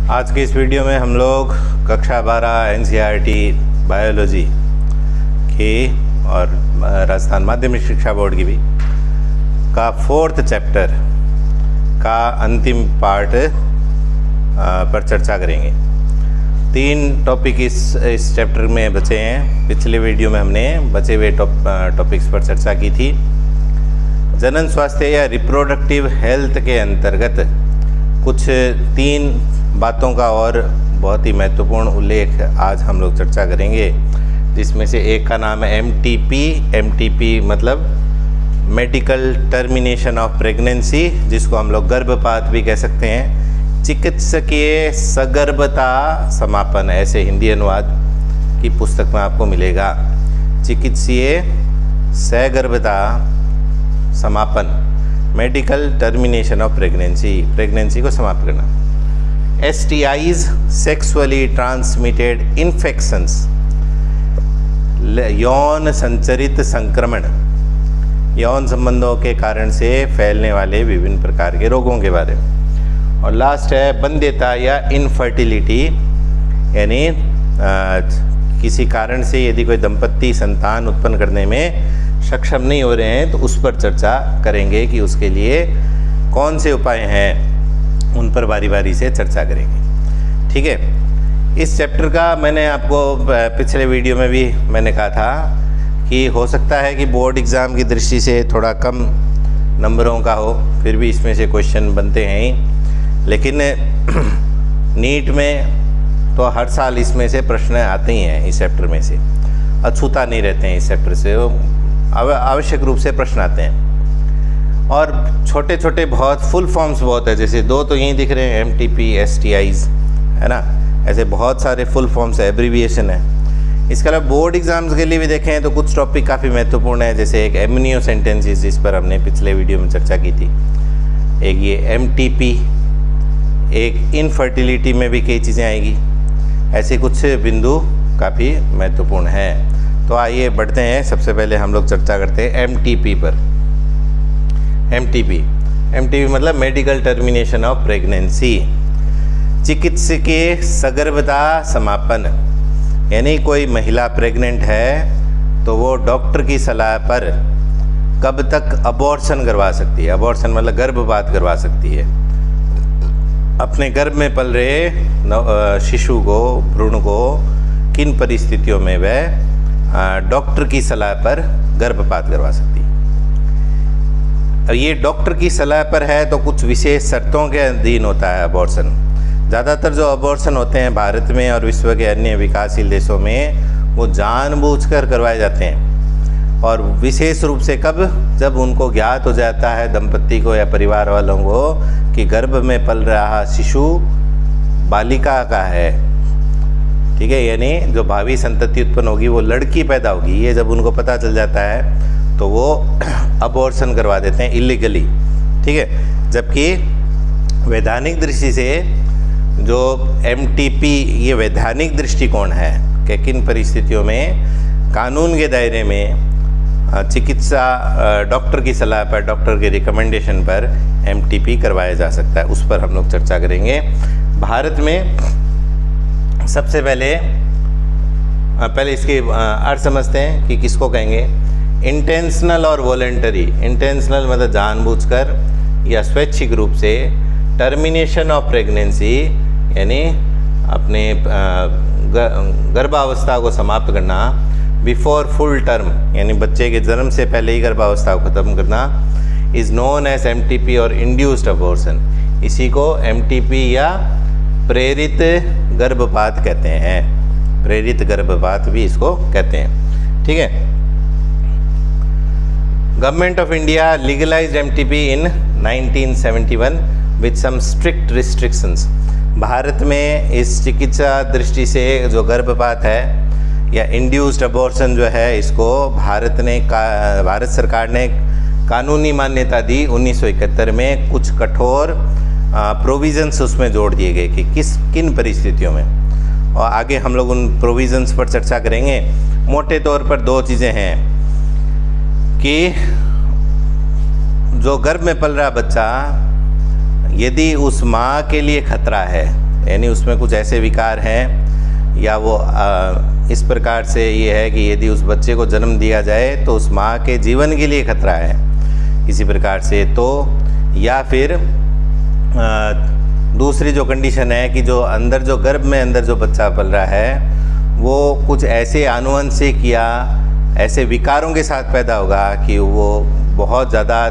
आज के इस वीडियो में हम लोग कक्षा 12 एनसीईआरटी बायोलॉजी की और राजस्थान माध्यमिक शिक्षा बोर्ड की भी का 4th चैप्टर का अंतिम पार्ट पर चर्चा करेंगे। 3 टॉपिक इस चैप्टर में बचे हैं। पिछले वीडियो में हमने बचे हुए टॉपिक्स पर चर्चा की थी। जनन स्वास्थ्य या रिप्रोडक्टिव हेल्थ के अंतर्गत कुछ 3 बातों का और बहुत ही महत्वपूर्ण उल्लेख आज हम लोग चर्चा करेंगे, जिसमें से एक का नाम है एमटीपी मतलब मेडिकल टर्मिनेशन ऑफ प्रेगनेंसी, जिसको हम लोग गर्भपात भी कह सकते हैं। चिकित्सकीय सगर्भता समापन, ऐसे हिंदी अनुवाद की पुस्तक में आपको मिलेगा। चिकित्सीय सगर्भता समापन, मेडिकल टर्मिनेशन ऑफ प्रेगनेंसी को समाप्त करना। STIs सेक्सुअली ट्रांसमिटेड इन्फेक्शंस, यौन संचरित संक्रमण, यौन संबंधों के कारण से फैलने वाले विभिन्न प्रकार के रोगों के बारे में। और लास्ट है बंध्यता या इनफर्टिलिटी, यानी किसी कारण से यदि कोई दंपत्ति संतान उत्पन्न करने में सक्षम नहीं हो रहे हैं तो उस पर चर्चा करेंगे कि उसके लिए कौन से उपाय हैं, उन पर बारी बारी से चर्चा करेंगे। ठीक है। इस चैप्टर का मैंने आपको पिछले वीडियो में भी मैंने कहा था कि हो सकता है कि बोर्ड एग्ज़ाम की दृष्टि से थोड़ा कम नंबरों का हो, फिर भी इसमें से क्वेश्चन बनते हैं ही। लेकिन नीट में तो हर साल इसमें से प्रश्न आते ही हैं। इस चैप्टर में से अछूता नहीं रहते हैं। इस चैप्टर से आवश्यक रूप से प्रश्न आते हैं। और छोटे छोटे बहुत फुल फॉर्म्स बहुत है, जैसे 2 तो यहीं दिख रहे हैं, MTP STIs, है ना। ऐसे बहुत सारे फुल फॉर्म्स है, एब्रीविएशन है। इसके अलावा बोर्ड एग्जाम्स के लिए भी देखें तो कुछ टॉपिक काफ़ी महत्वपूर्ण है, जैसे एक एमनियो सेंटेंसेस, जिस पर हमने पिछले वीडियो में चर्चा की थी। एक ये MTP, एक इनफर्टिलिटी में भी कई चीज़ें आएगी। ऐसे कुछ बिंदु काफ़ी महत्वपूर्ण हैं। तो आइए बढ़ते हैं। सबसे पहले हम लोग चर्चा करते हैं MTP पर। MTP मतलब मेडिकल टर्मिनेशन ऑफ प्रेगनेंसी, चिकित्सकीय सगर्भता समापन, यानी कोई महिला प्रेग्नेंट है तो वो डॉक्टर की सलाह पर कब तक अबॉर्शन करवा सकती है। अबॉर्शन मतलब गर्भपात करवा सकती है। अपने गर्भ में पल रहे शिशु को, भ्रूण को किन परिस्थितियों में वह डॉक्टर की सलाह पर गर्भपात करवा सकती है। अब ये डॉक्टर की सलाह पर है तो कुछ विशेष शर्तों के अधीन होता है अबॉर्शन। ज़्यादातर जो अबॉर्शन होते हैं भारत में और विश्व के अन्य विकासशील देशों में, वो जानबूझकर करवाए जाते हैं। और विशेष रूप से कब, जब उनको ज्ञात हो जाता है दंपत्ति को या परिवार वालों को कि गर्भ में पल रहा शिशु बालिका का है। ठीक है, यानी जो भावी संतति उत्पन्न होगी वो लड़की पैदा होगी, ये जब उनको पता चल जाता है तो वो अबॉर्शन करवा देते हैं इलीगली। ठीक है। जबकि वैधानिक दृष्टि से जो MTP, ये वैधानिक दृष्टिकोण है कि किन परिस्थितियों में कानून के दायरे में चिकित्सा डॉक्टर की सलाह पर, डॉक्टर के रिकमेंडेशन पर MTP करवाया जा सकता है, उस पर हम लोग चर्चा करेंगे। भारत में सबसे पहले इसके अर्थ समझते हैं कि किसको कहेंगे। इंटेंशनल और वॉलेंटरी। इंटेंशनल मतलब जानबूझकर या स्वैच्छिक रूप से, टर्मिनेशन ऑफ प्रेगनेंसी यानी अपने गर्भावस्था को समाप्त करना, बिफोर फुल टर्म यानी बच्चे के जन्म से पहले ही गर्भावस्था को ख़त्म करना, इज़ नोन एज MTP और इंड्यूस्ड अबॉर्शन। इसी को MTP या प्रेरित गर्भपात कहते हैं। प्रेरित गर्भपात भी इसको कहते हैं। ठीक है। Government of India legalised MTP in 1971 with some strict restrictions. Bharat में इस चिकित्सा दृष्टि से जो गर्भपात है या इंड्यूस्ड अबॉर्शन जो है, इसको भारत सरकार ने कानूनी मान्यता दी 1971 में। कुछ कठोर प्रोविजंस उसमें जोड़ दिए गए कि किन परिस्थितियों में, और आगे हम लोग उन प्रोविजंस पर चर्चा करेंगे। मोटे तौर पर 2 चीज़ें हैं कि जो गर्भ में पल रहा बच्चा, यदि उस माँ के लिए खतरा है, यानी उसमें कुछ ऐसे विकार हैं या वो इस प्रकार से ये है कि यदि उस बच्चे को जन्म दिया जाए तो उस माँ के जीवन के लिए खतरा है किसी प्रकार से, तो या फिर दूसरी जो कंडीशन है कि जो अंदर जो गर्भ में अंदर जो बच्चा पल रहा है वो कुछ ऐसे आनुवंशिक या ऐसे विकारों के साथ पैदा होगा कि वो बहुत ज़्यादा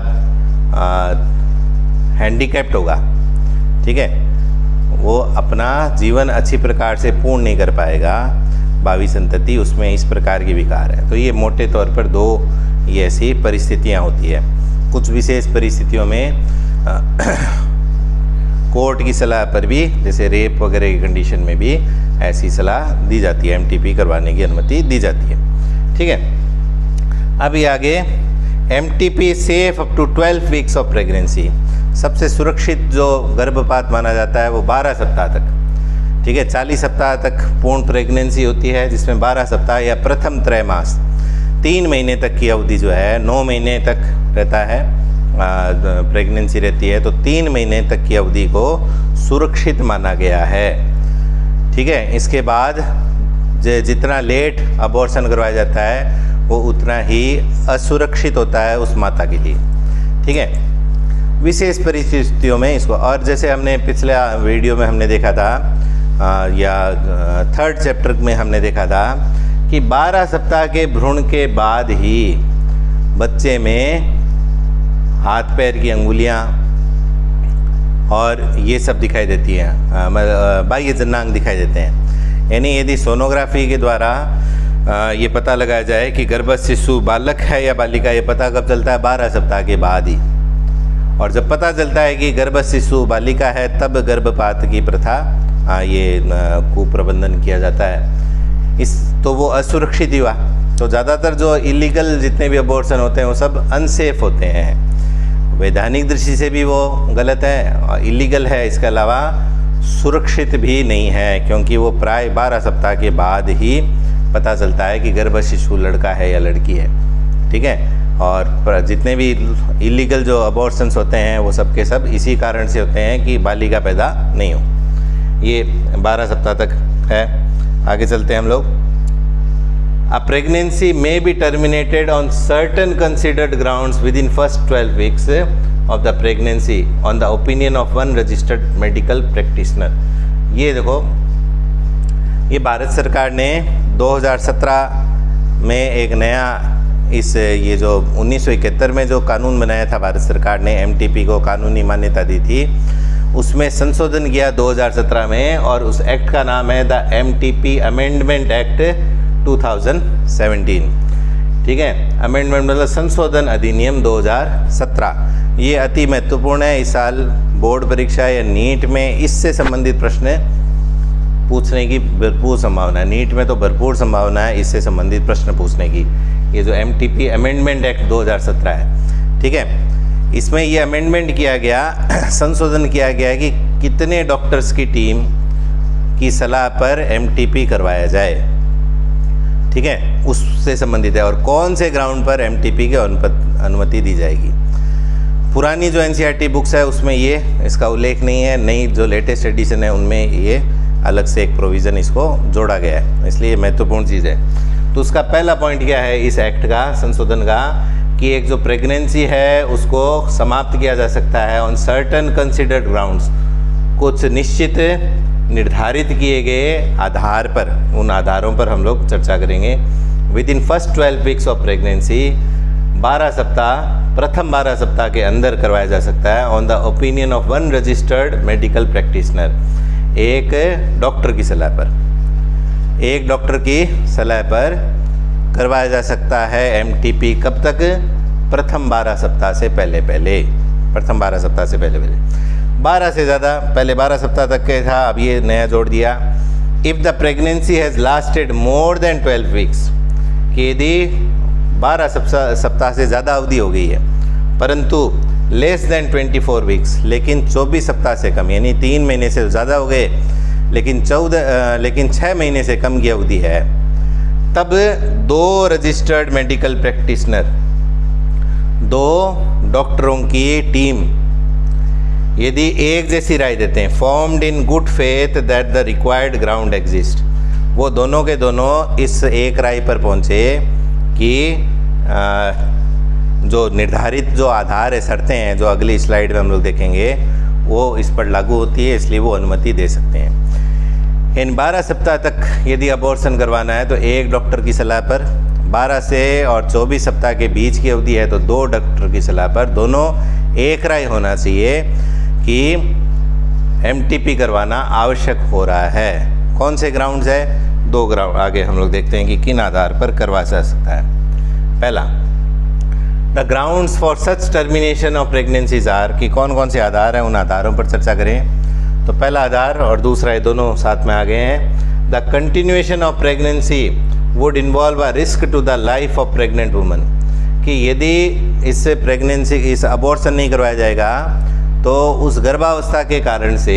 हैंडीकैप्ड होगा, ठीक है, वो अपना जीवन अच्छी प्रकार से पूर्ण नहीं कर पाएगा, भावी संतति उसमें इस प्रकार की विकार है। तो ये मोटे तौर पर दो ये ऐसी परिस्थितियाँ होती है। कुछ विशेष परिस्थितियों में कोर्ट की सलाह पर भी, जैसे रेप वगैरह की कंडीशन में भी ऐसी सलाह दी जाती है, एमटीपी करवाने की अनुमति दी जाती है, ठीक है। अभी आगे MTP safe up to 12 weeks of pregnancy. सबसे सुरक्षित जो गर्भपात माना जाता है वो 12 सप्ताह तक, ठीक है। 40 सप्ताह तक पूर्ण प्रेगनेंसी होती है जिसमें 12 सप्ताह या प्रथम त्रैमास 3 महीने तक की अवधि जो है, 9 महीने तक रहता है प्रेगनेंसी रहती है, तो 3 महीने तक की अवधि को सुरक्षित माना गया है, ठीक है। इसके बाद जितना लेट अबॉर्शन करवाया जाता है वो उतना ही असुरक्षित होता है उस माता के लिए, ठीक है। विशेष परिस्थितियों में इसको, और जैसे हमने पिछले वीडियो में हमने देखा था या 3rd चैप्टर में हमने देखा था कि 12 सप्ताह के भ्रूण के बाद ही बच्चे में हाथ पैर की अंगुलियां और ये सब दिखाई देती हैं, बाह्य जननांग दिखाई देते हैं। यानी यदि सोनोग्राफी के द्वारा ये पता लगाया जाए कि गर्भस्थ शिशु बालक है या बालिका, ये पता कब चलता है? 12 सप्ताह के बाद ही। और जब पता चलता है कि गर्भस्थ शिशु बालिका है तब गर्भपात की प्रथा ये कुप्रबंधन किया जाता है। तो वो असुरक्षित ही हुआ। तो ज़्यादातर जो इलीगल जितने भी अबॉर्शन होते हैं वो सब अनसेफ होते हैं, वैधानिक दृष्टि से भी वो गलत है और इलीगल है, इसके अलावा सुरक्षित भी नहीं है, क्योंकि वो प्राय 12 सप्ताह के बाद ही पता चलता है कि गर्भस्थ शिशु लड़का है या लड़की है, ठीक है। और जितने भी इलीगल जो अबॉर्शंस होते हैं वो सब के सब इसी कारण से होते हैं कि बालिका पैदा नहीं हो। ये 12 सप्ताह तक है। आगे चलते हैं हम लोग। A pregnancy may be terminated on certain considered grounds within first 12 weeks of the pregnancy on the opinion of one registered medical practitioner। ये देखो, ये भारत सरकार ने 2017 में एक नया ये जो 1971 में जो कानून बनाया था भारत सरकार ने, एमटीपी को कानूनी मान्यता दी थी, उसमें संशोधन किया 2017 में, और उस एक्ट का नाम है द एमटीपी अमेंडमेंट एक्ट 2017, ठीक है। अमेंडमेंट मतलब संशोधन अधिनियम 2017। ये अति महत्वपूर्ण है। इस साल बोर्ड परीक्षा या नीट में इससे संबंधित प्रश्न पूछने की भरपूर संभावना है। नीट में तो भरपूर संभावना है इससे संबंधित प्रश्न पूछने की। ये जो एमटीपी अमेंडमेंट एक्ट 2017 है, ठीक है, इसमें ये अमेंडमेंट किया गया, संशोधन किया गया है कि कितने डॉक्टर्स की टीम की सलाह पर एमटीपी करवाया जाए, ठीक है, उससे संबंधित है, और कौन से ग्राउंड पर एमटीपी की अनुमति दी जाएगी। पुरानी जो एनसीईआरटी बुक्स है उसमें ये इसका उल्लेख नहीं है, नई जो लेटेस्ट एडिशन है उनमें ये अलग से एक प्रोविज़न इसको जोड़ा गया है, इसलिए महत्वपूर्ण चीज़ है। तो उसका पहला पॉइंट क्या है इस एक्ट का, संशोधन का, कि एक जो प्रेगनेंसी है उसको समाप्त किया जा सकता है ऑन सर्टन कंसिडर्ड ग्राउंड्स, कुछ निश्चित निर्धारित किए गए आधार पर, उन आधारों पर हम लोग चर्चा करेंगे। With in first 12 weeks of pregnancy, 12 सप्ताह, प्रथम 12 सप्ताह के अंदर करवाया जा सकता है on the opinion of one registered medical practitioner, एक डॉक्टर की सलाह पर, एक डॉक्टर की सलाह पर करवाया जा सकता है एमटीपी। कब तक? प्रथम 12 सप्ताह से पहले पहले, प्रथम 12 सप्ताह से पहले पहले। 12 से ज़्यादा, पहले 12 सप्ताह तक के था, अब ये नया जोड़ दिया। If the pregnancy has lasted more than 12 weeks, कि यदि 12 सप्ताह से ज़्यादा अवधि हो गई है, परंतु लेस देन 24 वीक्स, लेकिन 24 सप्ताह से कम, यानी 3 महीने से ज़्यादा हो गए लेकिन 6 महीने से कम की अवधि है, तब 2 रजिस्टर्ड मेडिकल प्रैक्टिशनर, 2 डॉक्टरों की टीम यदि एक जैसी राय देते हैं, formed in good faith that the required ground exist, वो दोनों के दोनों इस एक राय पर पहुँचे कि जो निर्धारित जो आधार है, शर्तें हैं, जो अगली स्लाइड में हम लोग देखेंगे, वो इस पर लागू होती है, इसलिए वो अनुमति दे सकते हैं। इन 12 सप्ताह तक यदि अबॉर्शन करवाना है तो एक डॉक्टर की सलाह पर, 12 से और 24 सप्ताह के बीच की अवधि है तो 2 डॉक्टर की सलाह पर, दोनों एक राय होना चाहिए कि एमटीपी करवाना आवश्यक हो रहा है। कौन से ग्राउंड्स है? 2 ग्राउंड आगे हम लोग देखते हैं कि किन आधार पर करवा जा सकता है। पहला, the grounds for such termination of pregnancies are, कि कौन कौन से आधार हैं, उन आधारों पर चर्चा करें। तो पहला आधार और दूसरा ये दोनों साथ में आ गए हैं। The continuation of pregnancy would involve a risk to the life of pregnant woman, कि यदि इससे प्रेगनेंसी इस अबॉर्शन नहीं करवाया जाएगा तो उस गर्भावस्था के कारण से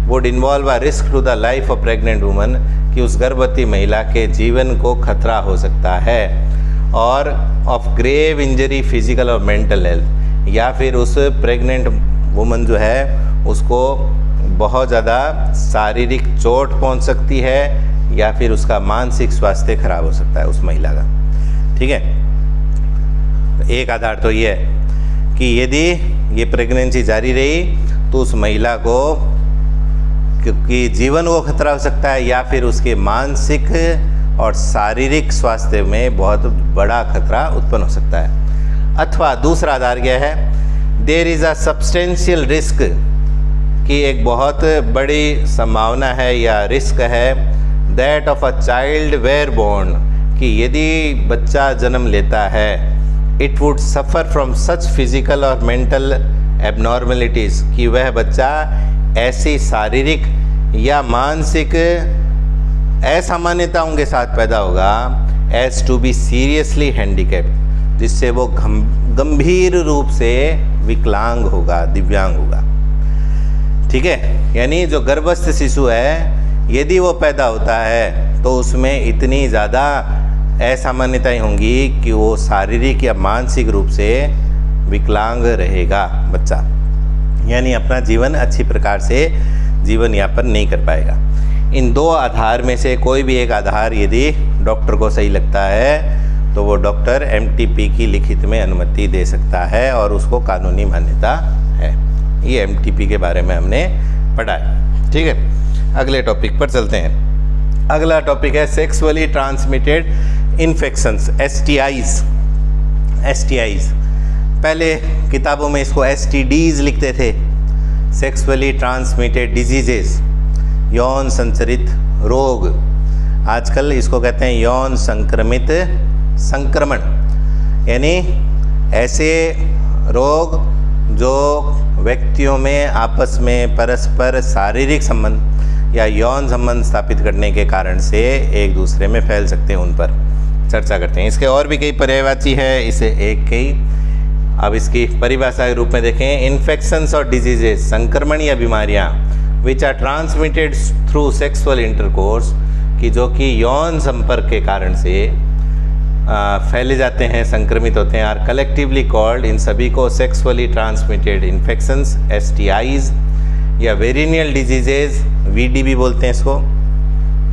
would involve a risk to the life of pregnant woman, कि उस गर्भवती महिला के जीवन को खतरा हो सकता है, और ऑफ ग्रेव इंजरी फिजिकल और मेंटल हेल्थ, या फिर उस प्रेग्नेंट वुमन जो है उसको बहुत ज़्यादा शारीरिक चोट पहुंच सकती है, या फिर उसका मानसिक स्वास्थ्य खराब हो सकता है उस महिला का। ठीक है, एक आधार तो ये है कि यदि ये प्रेगनेंसी जारी रही तो उस महिला को क्योंकि जीवन को खतरा हो सकता है, या फिर उसके मानसिक और शारीरिक स्वास्थ्य में बहुत बड़ा खतरा उत्पन्न हो सकता है। अथवा दूसरा आधार क्या है? There is a substantial risk, कि एक बहुत बड़ी संभावना है या रिस्क है, that of a child were born, कि यदि बच्चा जन्म लेता है, it would suffer from such physical और मेंटल एबनॉर्मलिटीज़, कि वह बच्चा ऐसी शारीरिक या मानसिक असामान्यताओं के साथ पैदा होगा, as to be seriously handicapped, जिससे वो गंभीर रूप से विकलांग होगा, दिव्यांग होगा। ठीक है, यानी जो गर्भस्थ शिशु है यदि वो पैदा होता है तो उसमें इतनी ज़्यादा असामान्यताएं होंगी कि वो शारीरिक या मानसिक रूप से विकलांग रहेगा बच्चा, यानी अपना जीवन अच्छी प्रकार से जीवन यापन नहीं कर पाएगा। इन 2 आधार में से कोई भी एक आधार यदि डॉक्टर को सही लगता है तो वो डॉक्टर एमटीपी की लिखित में अनुमति दे सकता है और उसको कानूनी मान्यता है। ये एमटीपी के बारे में हमने पढ़ा है। ठीक है, अगले टॉपिक पर चलते हैं। अगला टॉपिक है सेक्सुअली ट्रांसमिटेड इन्फेक्शंस, एसटीआईज। पहले किताबों में इसको एसटीडीज लिखते थे, सेक्सुअली ट्रांसमिटेड डिजीजेस, यौन संचरित रोग। आजकल इसको कहते हैं यौन संक्रमित संक्रमण, यानी ऐसे रोग जो व्यक्तियों में आपस में परस्पर शारीरिक संबंध या यौन संबंध स्थापित करने के कारण से एक दूसरे में फैल सकते हैं, उन पर चर्चा करते हैं। इसके और भी कई पर्यायवाची है, इसे एक कई। अब इसकी परिभाषा के रूप में देखें, इन्फेक्शंस और डिजीजेस, संक्रमण या बीमारियां, which are transmitted through sexual intercourse, कि जो कि यौन संपर्क के कारण से फैले जाते हैं, संक्रमित होते हैं, आर कलेक्टिवली कॉल्ड, इन सभी को सेक्सुअली ट्रांसमिटेड इन्फेक्शंस, एसटीआईज या वेरिनियल डिजीजेज, वीडी भी बोलते हैं इसको,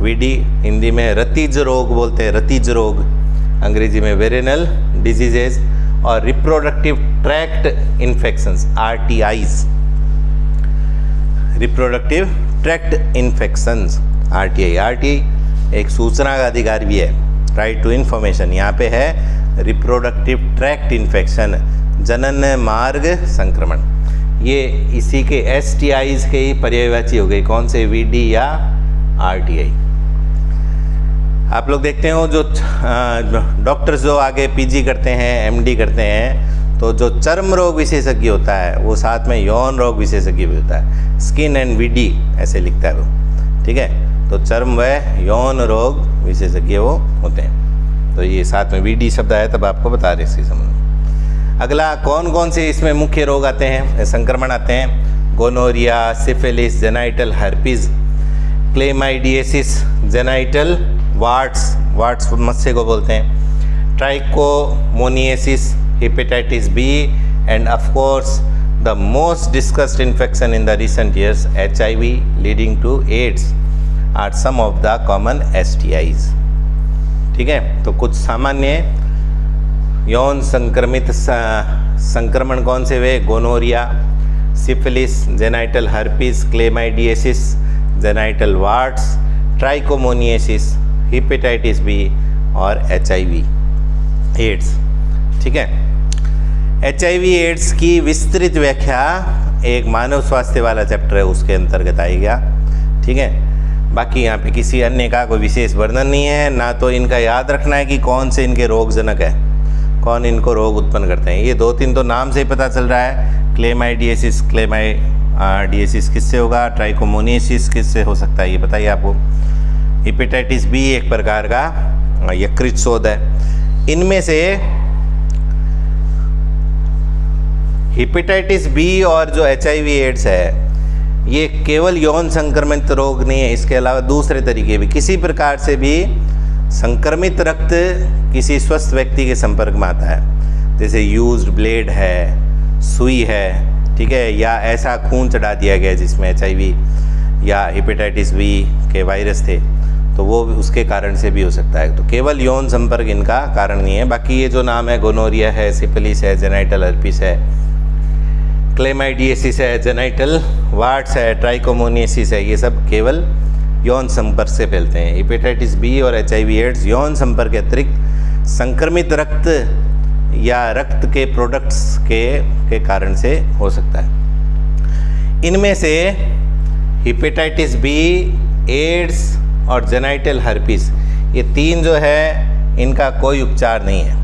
वीडी हिंदी में रतिज रोग बोलते हैं, रतिज रोग, अंग्रेजी में वेरिनल डिजीजेज, और reproductive tract infections, RTIs, reproductive tract infections, RTI. RTI एक सूचना का अधिकार भी है, राइट टू इन्फॉर्मेशन। यहाँ पे है रिप्रोडक्टिव ट्रैक्ट इन्फेक्शन, जनन मार्ग संक्रमण। ये इसी के एसटीआईज के ही पर्यायवाची हो गई, कौन से, वीडी या आरटीआई। आप लोग देखते हो जो डॉक्टर्स जो आगे पीजी करते हैं, एमडी करते हैं, तो जो चर्म रोग विशेषज्ञ होता है वो साथ में यौन रोग विशेषज्ञ भी होता है, स्किन एंड वीडी ऐसे लिखता है वो। ठीक है, तो चर्म व यौन रोग विशेषज्ञ वो होते हैं, तो ये साथ में वीडी शब्द आया तब आपको बता रहे इसके संबंध में। अगला, कौन कौन से इसमें मुख्य रोग आते हैं, संक्रमण आते हैं? Gonorrhoea, syphilis, genital herpes, chlamydiasis, genital warts मस्से को बोलते हैं, trichomoniasis, hepatitis B, and of course the most discussed infection in the recent years HIV leading to AIDS are some of the common STIs। ठीक है, तो कुछ सामान्य यौन संक्रमित संक्रमण कौन से हुए? Gonorrhoea, syphilis, genital herpes, chlamydiasis, genital warts, trichomoniasis, hepatitis B और HIV एड्स। ठीक है, HIV एड्स की विस्तृत व्याख्या एक मानव स्वास्थ्य वाला चैप्टर है उसके अंतर्गत आएगा। ठीक है, बाकी यहाँ पे किसी अन्य का कोई विशेष वर्णन नहीं है, ना तो इनका याद रखना है कि कौन से इनके रोगजनक है, कौन इनको रोग उत्पन्न करते हैं। ये 2-3 तो नाम से ही पता चल रहा है। क्लेमाइडियसिस, क्लेमाइडियसिस किससे होगा? ट्राइकोमोनियसिस किससे हो सकता है ये बताइए आपको। हेपेटाइटिस बी एक प्रकार का यकृत शोथ है। इनमें से हेपेटाइटिस बी और जो HIV एड्स है ये केवल यौन संक्रमित रोग नहीं है, इसके अलावा दूसरे तरीके भी, किसी प्रकार से भी संक्रमित रक्त किसी स्वस्थ व्यक्ति के संपर्क में आता है, जैसे यूज्ड ब्लेड है, सुई है, ठीक है, या ऐसा खून चढ़ा दिया गया जिसमें HIV या हेपेटाइटिस बी के वायरस थे, तो वो उसके कारण से भी हो सकता है। तो केवल यौन संपर्क इनका कारण नहीं है। बाकी ये जो नाम है, गोनोरिया है, सिफिलिस है, जेनाइटल हर्पीस है, क्लेमाइडियसिस है, जेनाइटल वार्ट्स है, ट्राइकोमोनियसिस है, ये सब केवल यौन संपर्क से फैलते हैं। हेपेटाइटिस बी और HIV एड्स यौन संपर्क के अतिरिक्त संक्रमित रक्त या रक्त के प्रोडक्ट्स के कारण से हो सकता है। इनमें से हेपेटाइटिस बी, एड्स और जेनाइटल हर्पीस, ये 3 जो है इनका कोई उपचार नहीं है।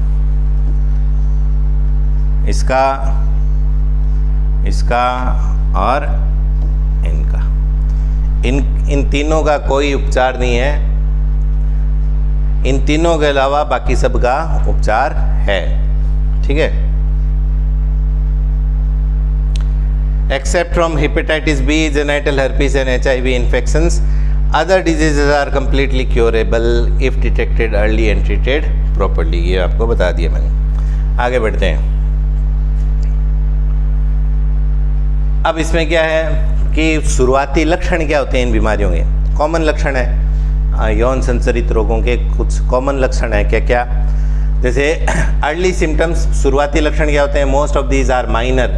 इसका और इनका, इन तीनों का कोई उपचार नहीं है। इन तीनों के अलावा बाकी सब का उपचार है। ठीक है, except from hepatitis B, genital herpes and HIV infections, other diseases are completely curable if detected early and treated properly। ये आपको बता दिया मैंने। आगे बढ़ते हैं। अब इसमें क्या है कि शुरुआती लक्षण क्या होते हैं इन बीमारियों के? कॉमन लक्षण है यौन संचरित रोगों के, कुछ कॉमन लक्षण है क्या क्या? जैसे अर्ली सिम्टम्स, शुरुआती लक्षण क्या होते हैं? Most of these are minor,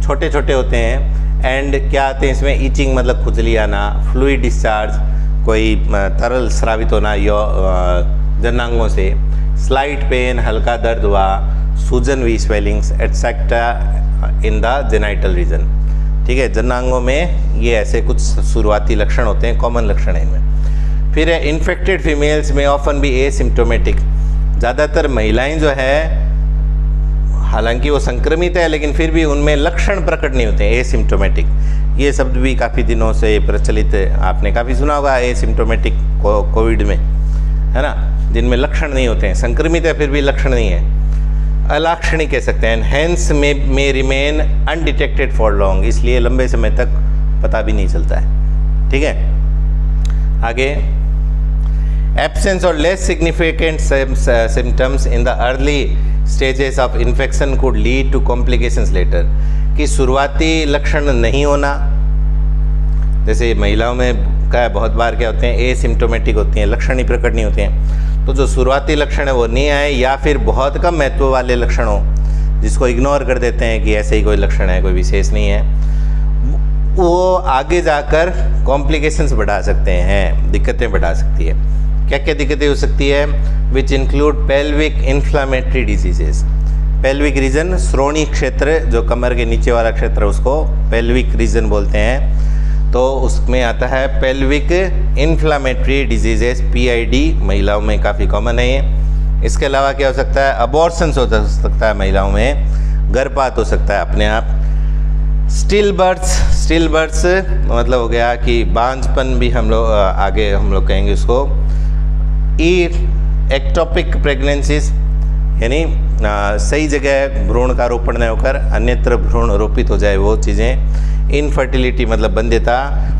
छोटे छोटे होते हैं। एंड क्या आते हैं इसमें? ईचिंग मतलब खुजली आना, फ्लूइड डिस्चार्ज, कोई तरल स्रावित होना जनांगों से, स्लाइट पेन, हल्का दर्द हुआ, सूजन वी, swellings etcetera in the genital region. ठीक है, जनांगों में ये ऐसे कुछ शुरुआती लक्षण होते हैं, कॉमन लक्षण है इनमें। फिर है इन्फेक्टेड फीमेल्स में ऑफन भी एसिम्प्टोमेटिक, ज़्यादातर महिलाएं जो है हालांकि वो संक्रमित है लेकिन फिर भी उनमें लक्षण प्रकट नहीं होते, एसिम्प्टोमेटिक। ये शब्द भी काफ़ी दिनों से प्रचलित है, आपने काफ़ी सुना होगा एसिम्प्टोमेटिक कोविड में, है ना, जिनमें लक्षण नहीं होते हैं, संक्रमित है फिर भी लक्षण नहीं है, अलाक्षणिक कह सकते हैं। हैंस में रिमेन अनडिटेक्टेड फॉर लॉन्ग, इसलिए लंबे समय तक पता भी नहीं चलता है। ठीक है, आगे एब्सेंस और less significant symptoms in the early stages of infection could lead to complications later, कि शुरुआती लक्षण नहीं होना, जैसे महिलाओं में क्या बहुत बार क्या होते हैं, एसिम्प्टोमेटिक होती हैं, लक्षण ही प्रकट नहीं होते हैं, तो जो शुरुआती लक्षण है वो नहीं आए, या फिर बहुत कम महत्व वाले लक्षण हो जिसको इग्नोर कर देते हैं कि ऐसे ही कोई लक्षण है, कोई विशेष नहीं है, वो आगे जाकर कॉम्प्लिकेशंस बढ़ा सकते हैं, दिक्कतें बढ़ा सकती है। क्या क्या दिक्कतें हो सकती है? Which include pelvic inflammatory diseases. Pelvic region, श्रोणी क्षेत्र, जो कमर के नीचे वाला क्षेत्र उसको पेल्विक रीजन बोलते हैं, तो उसमें आता है पेल्विक इन्फ्लामेटरी डिजीजेस, PID, महिलाओं में काफ़ी कॉमन है ये। इसके अलावा क्या हो सकता है? अबॉर्शंस हो सकता है महिलाओं में, गर्भपात हो सकता है अपने आप। स्टिल बर्थ्स मतलब हो गया कि बांझपन भी हम लोग कहेंगे उसको। एक्टोपिक प्रेगनेंसीज, यानी सही जगह भ्रूण का रोपण न होकर अन्यत्र भ्रूण रोपित हो जाए वो चीज़ें। इनफर्टिलिटी मतलब बंध्यता,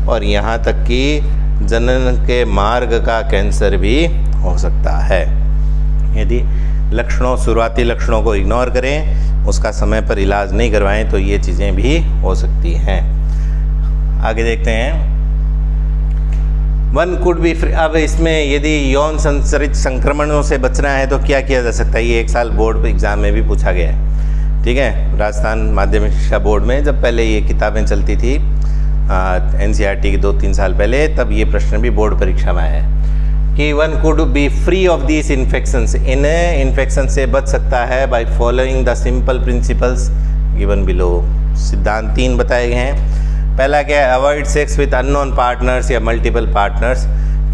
और यहाँ तक कि जनन के मार्ग का कैंसर भी हो सकता है। यदि शुरुआती लक्षणों को इग्नोर करें, उसका समय पर इलाज नहीं करवाएं तो ये चीज़ें भी हो सकती हैं। आगे देखते हैं। One could be free. अब इसमें यदि यौन संचरित संक्रमणों से बचना है तो क्या किया जा सकता है, ये एक साल बोर्ड एग्ज़ाम में भी पूछा गया है। ठीक है, राजस्थान माध्यमिक शिक्षा बोर्ड में जब पहले ये किताबें चलती थी NCERT के 2-3 साल पहले, तब ये प्रश्न भी बोर्ड परीक्षा में आया है कि one could be free of this infections, in infection से बच सकता है by following the simple principles given below. सिद्धांत 3 बताए गए हैं। पहला क्या है, avoid sex with unknown partners या मल्टीपल पार्टनर्स,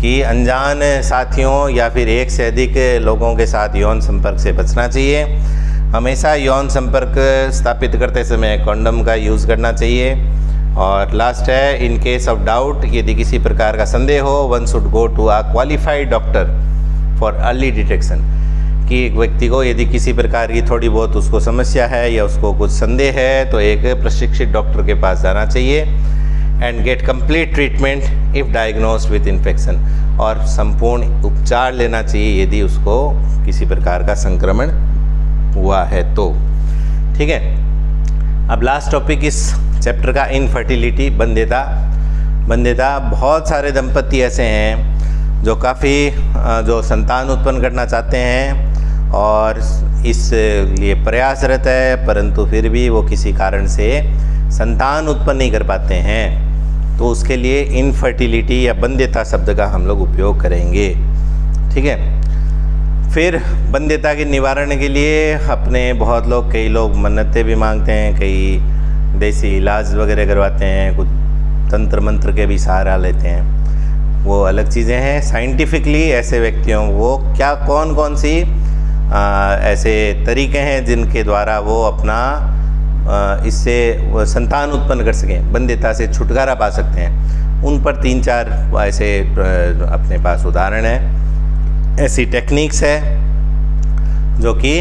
कि अनजान साथियों या फिर एक से अधिक लोगों के साथ यौन संपर्क से बचना चाहिए। हमेशा यौन संपर्क स्थापित करते समय कंडोम का यूज़ करना चाहिए। और लास्ट है, इन केस ऑफ डाउट, यदि किसी प्रकार का संदेह हो, one should go to a qualified doctor for early detection, कि एक व्यक्ति को यदि किसी प्रकार की थोड़ी बहुत उसको समस्या है या उसको कुछ संदेह है तो एक प्रशिक्षित डॉक्टर के पास जाना चाहिए। And get complete treatment if diagnosed with infection, और संपूर्ण उपचार लेना चाहिए यदि उसको किसी प्रकार का संक्रमण हुआ है तो। ठीक है, अब लास्ट टॉपिक इस चैप्टर का, इनफर्टिलिटी, बंध्यता। बंध्यता, बहुत सारे दंपति ऐसे हैं जो काफ़ी जो संतान उत्पन्न करना चाहते हैं और इस लिए प्रयासरत है, परंतु फिर भी वो किसी कारण से संतान उत्पन्न नहीं कर पाते हैं, तो उसके लिए इनफर्टिलिटी या बंध्यता शब्द का हम लोग उपयोग करेंगे। ठीक है, फिर बंध्यता के निवारण के लिए अपने बहुत लोग, कई लोग मन्नतें भी मांगते हैं, कई देसी इलाज वगैरह करवाते हैं, कुछ तंत्र मंत्र के भी सहारा लेते हैं, वो अलग चीज़ें हैं। साइंटिफिकली ऐसे व्यक्तियों वो क्या कौन कौन सी ऐसे तरीके हैं जिनके द्वारा वो अपना इससे संतान उत्पन्न कर सकें, बंध्यता से छुटकारा पा सकते हैं, उन पर 3-4 ऐसे अपने पास उदाहरण है, ऐसी टेक्निक्स है जो कि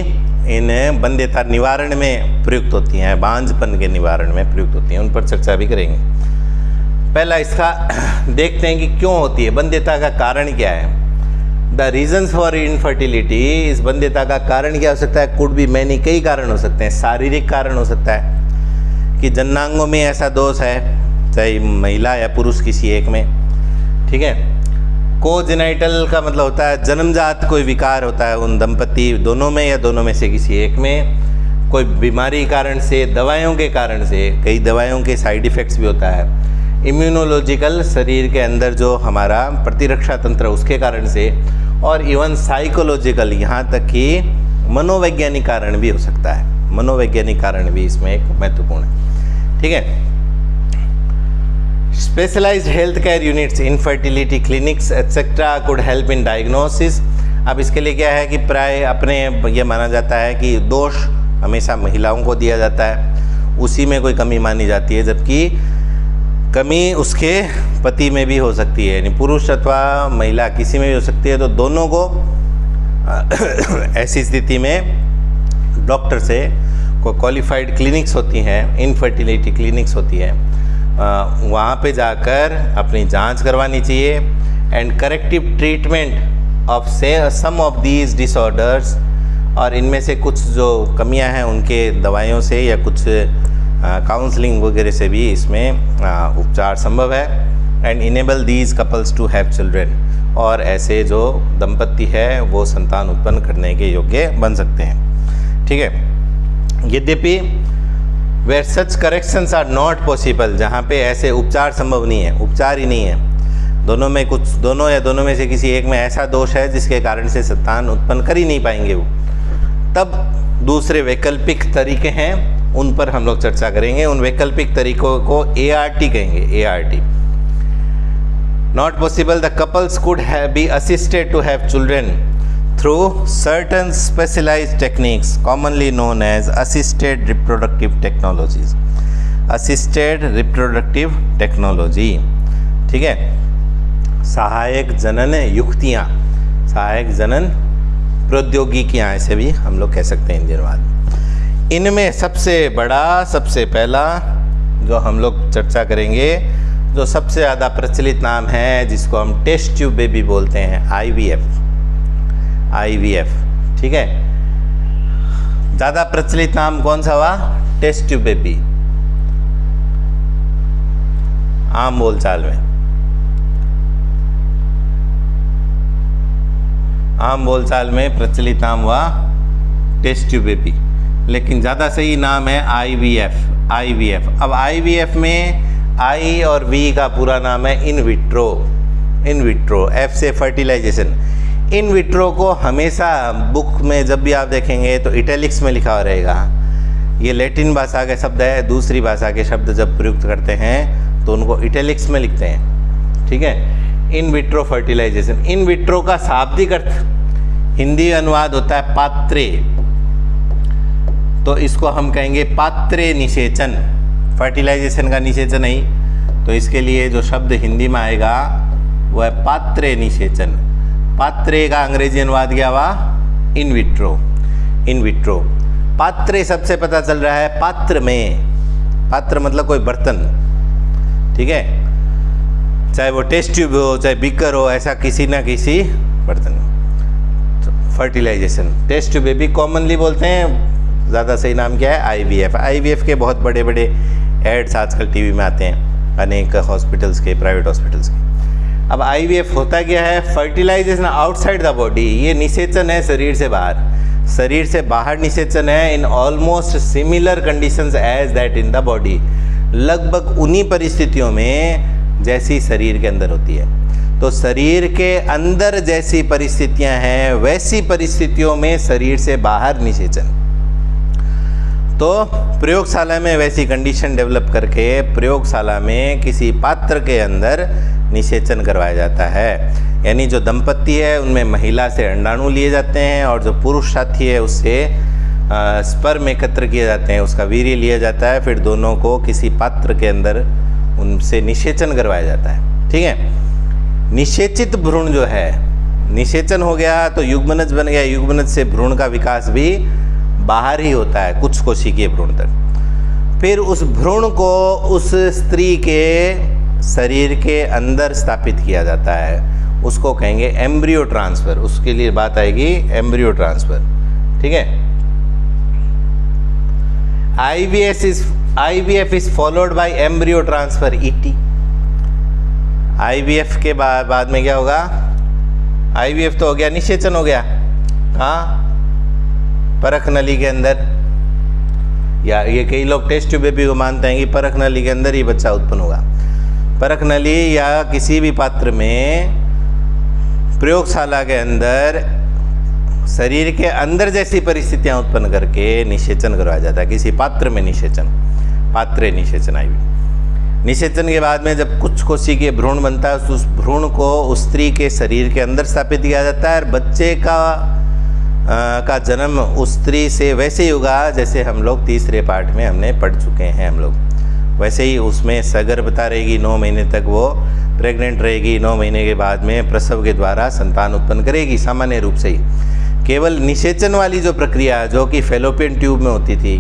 इन बंध्यता निवारण में प्रयुक्त होती हैं, बांझपन के निवारण में प्रयुक्त होती हैं, उन पर चर्चा भी करेंगे। पहला इसका देखते हैं कि क्यों होती है, बंध्यता का कारण क्या है। द रीजन्स फॉर इनफर्टिलिटी, इस बंध्यता का कारण क्या हो सकता है, कुड बी मैनी, कई कारण हो सकते हैं। शारीरिक कारण हो सकता है कि जननांगों में ऐसा दोष है, चाहे महिला या पुरुष किसी एक में। ठीक है, कोजेनाइटल का मतलब होता है जन्मजात कोई विकार होता है उन दंपति दोनों में या दोनों में से किसी एक में। कोई बीमारी कारण से, दवाइयों के कारण से, कई दवाइयों के साइड इफ़ेक्ट्स भी होता है। इम्यूनोलॉजिकल, शरीर के अंदर जो हमारा प्रतिरक्षा तंत्र उसके कारण से, और इवन साइकोलॉजिकल, यहाँ तक कि मनोवैज्ञानिक कारण भी हो सकता है। मनोवैज्ञानिक कारण भी इसमें एक महत्वपूर्ण है। ठीक है, specialised health care units, infertility clinics etcetera could help in diagnosis. अब इसके लिए क्या है कि प्राय अपने ये माना जाता है कि दोष हमेशा महिलाओं को दिया जाता है, उसी में कोई कमी मानी जाती है, जबकि कमी उसके पति में भी हो सकती है, यानी पुरुष अथवा महिला किसी में भी हो सकती है। तो दोनों को ऐसी स्थिति में डॉक्टर से को क्वालिफाइड क्लिनिक्स होती हैं, इनफर्टिलिटी क्लिनिक्स होती है, वहाँ पे जाकर अपनी जांच करवानी चाहिए। And corrective treatment of some of these disorders, और इनमें से कुछ जो कमियां हैं उनके दवाइयों से या कुछ काउंसलिंग वगैरह से भी इसमें उपचार संभव है। And enable these couples to have children, और ऐसे जो दंपति है वो संतान उत्पन्न करने के योग्य बन सकते हैं। ठीक है, यद्यपि where such corrections are not possible, जहाँ पे ऐसे उपचार संभव नहीं है, उपचार ही नहीं है, दोनों में कुछ, दोनों या दोनों में से किसी एक में ऐसा दोष है जिसके कारण से संतान उत्पन्न कर ही नहीं पाएंगे वो, तब दूसरे वैकल्पिक तरीके हैं, उन पर हम लोग चर्चा करेंगे। उन वैकल्पिक तरीकों को ART कहेंगे, ART। Not possible, the couples could be assisted to have children through certain specialised techniques commonly known as assisted reproductive technologies. Assisted reproductive technology, ठीक है, सहायक जनन युक्तियाँ, सहायक जनन प्रौद्योगिकियाँ, ऐसे भी हम लोग कह सकते हैं इन दिनों बाद। इनमें सबसे बड़ा, सबसे पहला जो हम लोग चर्चा करेंगे, जो सबसे ज़्यादा प्रचलित नाम है, जिसको हम टेस्ट ट्यूब बेबी बोलते हैं, IVF। ठीक है, ज़्यादा प्रचलित नाम कौन सा हुआ? टेस्ट ट्यूब बेबी, आम बोलचाल में, आम बोलचाल में प्रचलित नाम हुआ टेस्ट ट्यूब बेबी, लेकिन ज़्यादा सही नाम है IVF। IVF, अब IVF में I और V का पूरा नाम है in vitro. In vitro, F से फर्टिलाइजेशन। इन विट्रो को हमेशा बुक में जब भी आप देखेंगे तो इटैलिक्स में लिखा हुआ रहेगा। ये लैटिन भाषा के शब्द है, दूसरी भाषा के शब्द जब प्रयुक्त करते हैं तो उनको इटैलिक्स में लिखते हैं, ठीक है। In vitro fertilisation, in vitro का शाब्दिक अर्थ हिंदी अनुवाद होता है पात्रे, तो इसको हम कहेंगे पात्रे निषेचन, फर्टिलाइजेशन का निषेचन नहीं, तो इसके लिए जो शब्द हिंदी में आएगा वो है पात्रे निषेचन। पात्रे का अंग्रेजी अनुवाद क्या हुआ? In vitro. इन विट्रो, पात्रे सबसे पता चल रहा है पात्र में, पात्र मतलब कोई बर्तन, ठीक है, चाहे वो टेस्ट ट्यूब हो चाहे बीकर हो, ऐसा किसी ना किसी बर्तन। Fertilisation, test tube baby commonly बोलते हैं, ज़्यादा सही नाम क्या है? IVF। IVF के बहुत बड़े बड़े एड्स आजकल टीवी में आते हैं, अनेक हॉस्पिटल्स के, प्राइवेट हॉस्पिटल्स के। अब IVF होता क्या है? फर्टिलाइजेशन आउटसाइड द बॉडी, ये निषेचन है शरीर से बाहर, शरीर से बाहर निषेचन है in almost similar conditions as that in the body, लगभग उन्हीं परिस्थितियों में जैसी शरीर के अंदर होती है। तो शरीर के अंदर जैसी परिस्थितियां हैं वैसी परिस्थितियों में शरीर से बाहर निषेचन। तो प्रयोगशाला में वैसी कंडीशन डेवलप करके प्रयोगशाला में किसी पात्र के अंदर निषेचन करवाया जाता है, यानी जो दंपति है उनमें महिला से अंडाणु लिए जाते हैं और जो पुरुष साथी है उससे स्पर्म एकत्र किए जाते हैं, उसका वीर्य लिया जाता है, फिर दोनों को किसी पात्र के अंदर उनसे निषेचन करवाया जाता है, ठीक है। निषेचित भ्रूण जो है, निषेचन हो गया तो युग्मनज बन गया, युग्मनज से भ्रूण का विकास भी बाहर ही होता है कुछ कोशिकीय भ्रूण तक, फिर उस भ्रूण को उस स्त्री के शरीर के अंदर स्थापित किया जाता है, उसको कहेंगे एम्ब्रियो ट्रांसफर, उसके लिए बात आएगी एम्ब्रियो ट्रांसफर, ठीक है। IVF is followed by embryo transfer ET। IVF के बाद में क्या होगा? IVF तो हो गया, निषेचन हो गया, हाँ, परख नली के अंदर, या ये कई लोग टेस्ट ट्यूब बेबी को मानते हैं कि परख नली के अंदर ही बच्चा उत्पन्न होगा। परख नली या किसी भी पात्र में प्रयोगशाला के अंदर शरीर के अंदर जैसी परिस्थितियां उत्पन्न करके निषेचन करवाया जाता है, किसी पात्र में निषेचन, पात्रे निषेचन। IVF निषेचन के बाद में जब कुछ कोशिकीय भ्रूण बनता है उस भ्रूण को उस स्त्री के शरीर के अंदर स्थापित किया जाता है और बच्चे का जन्म उस स्त्री से वैसे ही होगा जैसे हम लोग तीसरे पार्ट में हमने पढ़ चुके हैं, हम लोग वैसे ही उसमें सगर्भता रहेगी, 9 महीने तक वो प्रेग्नेंट रहेगी, 9 महीने के बाद में प्रसव के द्वारा संतान उत्पन्न करेगी सामान्य रूप से ही। केवल निषेचन वाली जो प्रक्रिया जो कि फेलोपियन ट्यूब में होती थी,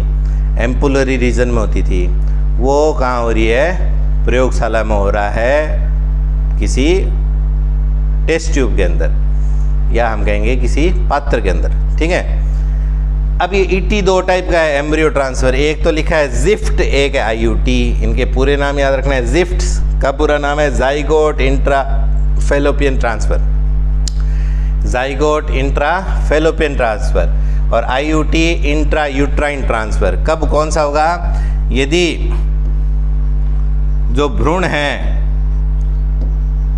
एम्पुलरी रीजन में होती थी, वो कहाँ हो रही है? प्रयोगशाला में हो रहा है, किसी टेस्ट ट्यूब के अंदर, या हम कहेंगे किसी पात्र के अंदर, ठीक है। अब ये ET 2 टाइप का है एम्ब्रियो ट्रांसफर, एक तो लिखा है ZIFT, एक है IUT। इनके पूरे नाम याद रखना है। ZIFT का पूरा नाम है zygote intrafallopian transfer, zygote intrafallopian transfer, और IUT इंट्रायूट्राइन ट्रांसफर। कब कौन सा होगा? यदि जो भ्रूण है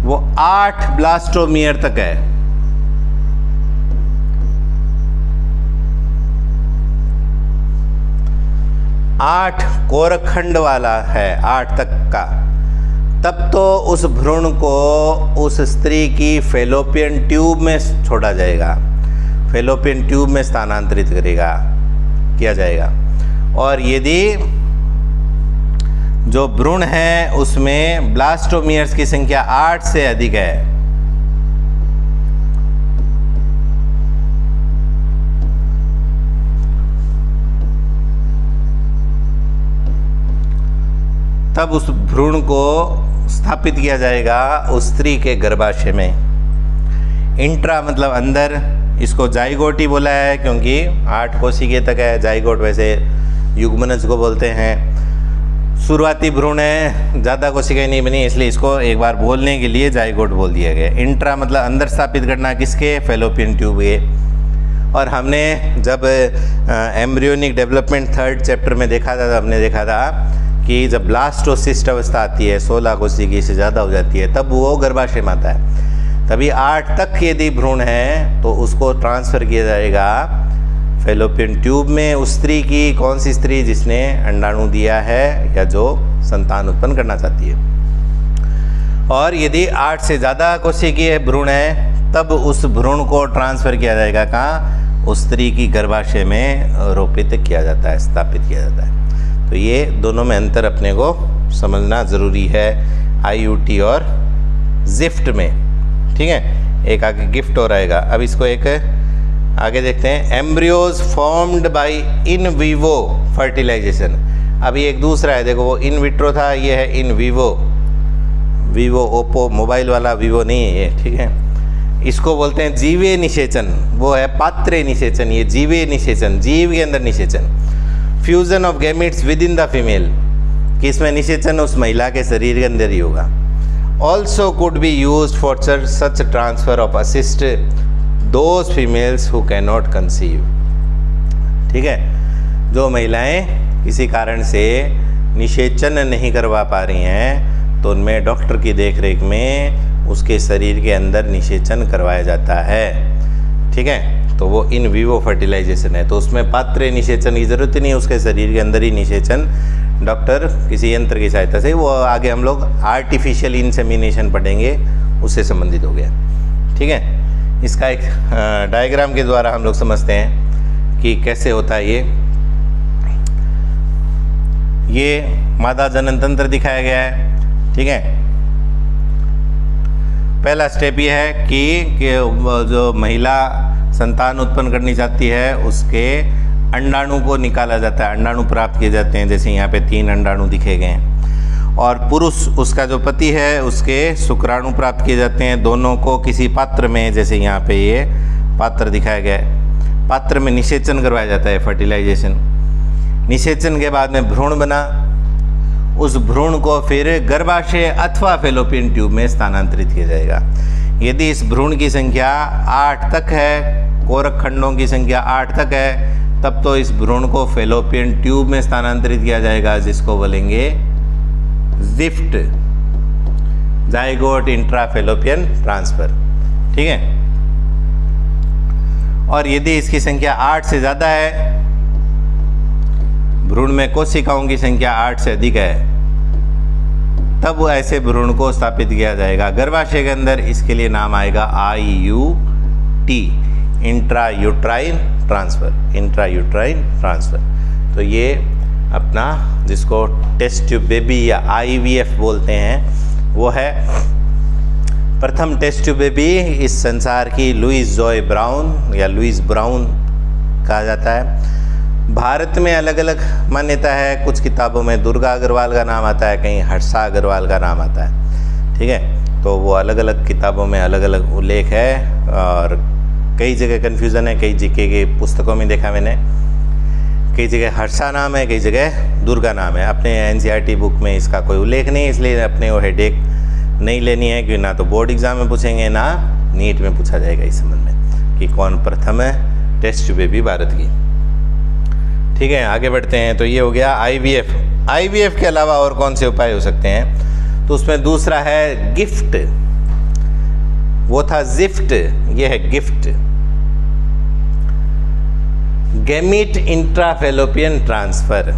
वो 8 ब्लास्टोमियर तक है, 8 कोरखंड वाला है, 8 तक का, तब तो उस भ्रूण को उस स्त्री की फेलोपियन ट्यूब में छोड़ा जाएगा, फेलोपियन ट्यूब में स्थानांतरित किया जाएगा। और यदि जो भ्रूण है उसमें ब्लास्टोमियर्स की संख्या 8 से अधिक है, तब उस भ्रूण को स्थापित किया जाएगा उस स्त्री के गर्भाशय में। इंट्रा मतलब अंदर, इसको जाइगोट ही बोला है क्योंकि 8 कोशिकीय तक है। जाइगोट वैसे युग्मनज को बोलते हैं। शुरुआती भ्रूण है, ज़्यादा कोशिकाएं नहीं बनी, इसलिए इसको एक बार बोलने के लिए जाइगोट बोल दिया गया। इंट्रा मतलब अंदर स्थापित करना, किसके? फैलोपियन ट्यूब के। और हमने जब एम्ब्रियोनिक डेवलपमेंट 3rd चैप्टर में देखा था, तो हमने देखा था कि जब ब्लास्टोसिस्ट अवस्था आती है, 16 कोशिकीय से ज़्यादा हो जाती है, तब वो गर्भाशय में आता है। तभी 8 तक यदि भ्रूण है तो उसको ट्रांसफ़र किया जाएगा फैलोपियन ट्यूब में। उस स्त्री की, कौन सी स्त्री? जिसने अंडाणु दिया है या जो संतान उत्पन्न करना चाहती है। और यदि 8 से ज़्यादा कोशिकीय भ्रूण है तब उस भ्रूण को ट्रांसफ़र किया जाएगा कहाँ? उस स्त्री की गर्भाशय में रोपित किया जाता है, स्थापित किया जाता है। तो ये दोनों में अंतर अपने को समझना ज़रूरी है, IUT और जिफ्ट में। ठीक है, एक आगे गिफ्ट और आएगा। अब इसको एक आगे देखते हैं। Embryos formed by in vivo fertilisation. अभी एक दूसरा है, देखो वो इन विट्रो था, ये है in vivo. Vivo Oppo mobile वाला विवो नहीं है ये, ठीक है। इसको बोलते हैं जीवीय निषेचन, वो है पात्रे निषेचन। ये जीवीय निषेचन, जीव के अंदर निषेचन। Fusion of gametes with in the female, कि इसमें निषेचन उस महिला के शरीर के अंदर ही होगा। Also could be use for such transfer of assist those females who can not conceive. ठीक है, जो महिलाएं किसी कारण से निषेचन नहीं करवा पा रही हैं तो उनमें डॉक्टर की देखरेख में उसके शरीर के अंदर निषेचन करवाया जाता है। ठीक है, तो वो इन विवो फर्टिलाइजेशन है, तो उसमें पात्रे निषेचन की ज़रूरत नहीं है, उसके शरीर के अंदर ही निषेचन डॉक्टर किसी यंत्र की सहायता से। वो आगे हम लोग आर्टिफिशियल इंसेमिनेशन पढ़ेंगे, उससे संबंधित हो गया। ठीक है, इसका एक डायग्राम के द्वारा हम लोग समझते हैं कि कैसे होता है ये मादा जनन तंत्र दिखाया गया है। ठीक है, पहला स्टेप ये है कि जो महिला संतान उत्पन्न करनी चाहती है उसके अंडाणु को निकाला जाता है, अंडाणु प्राप्त किए जाते हैं। जैसे यहाँ पे 3 अंडाणु दिखे गए हैं। और पुरुष, उसका जो पति है, उसके शुक्राणु प्राप्त किए जाते हैं। दोनों को किसी पात्र में, जैसे यहाँ पे ये पात्र दिखाया गया है, पात्र में निषेचन करवाया जाता है, फर्टिलाइजेशन। निषेचन के बाद में भ्रूण बना, उस भ्रूण को फिर गर्भाशय अथवा फैलोपियन ट्यूब में स्थानांतरित किया जाएगा। यदि इस भ्रूण की संख्या 8 तक है, कोरक खंडों की संख्या 8 तक है, तब तो इस भ्रूण को फैलोपियन ट्यूब में स्थानांतरित किया जाएगा, जिसको बोलेंगे जिफ्ट, जाइगोट इंट्राफैलोपियन ट्रांसफर। ठीक है, और यदि इसकी संख्या 8 से ज़्यादा है, भ्रूण में कोशिकाओं की संख्या 8 से अधिक है, तब ऐसे भ्रूण को स्थापित किया जाएगा गर्भाशय के अंदर। इसके लिए नाम आएगा IUT, intrauterine transfer, intrauterine transfer. तो ये अपना जिसको टेस्ट ट्यूब बेबी या IVF बोलते हैं, वो है प्रथम टेस्ट ट्यूब बेबी इस संसार की लुइस जॉय ब्राउन या लुइस ब्राउन कहा जाता है। भारत में अलग अलग मान्यता है, कुछ किताबों में दुर्गा अग्रवाल का नाम आता है, कहीं हर्षा अग्रवाल का नाम आता है। ठीक है, तो वो अलग अलग किताबों में अलग अलग उल्लेख है और कई जगह कन्फ्यूज़न है। कई जीके के पुस्तकों में देखा मैंने, कई जगह हर्षा नाम है, कई जगह दुर्गा नाम है। अपने NCERT बुक में इसका कोई उल्लेख नहीं, इसलिए अपने वो हेडेक नहीं लेनी है, क्योंकि ना तो बोर्ड एग्ज़ाम में पूछेंगे ना नीट में पूछा जाएगा इस संबंध में कि कौन प्रथम है टेस्ट ट्यूब बेबी भारत की। ठीक है, आगे बढ़ते हैं। तो ये हो गया IVF के अलावा और कौन से उपाय हो सकते हैं? तो उसमें दूसरा है गिफ्ट, वो था जिफ्ट, ये है गिफ्ट, गैमीट इंट्राफैलोपियन ट्रांसफर।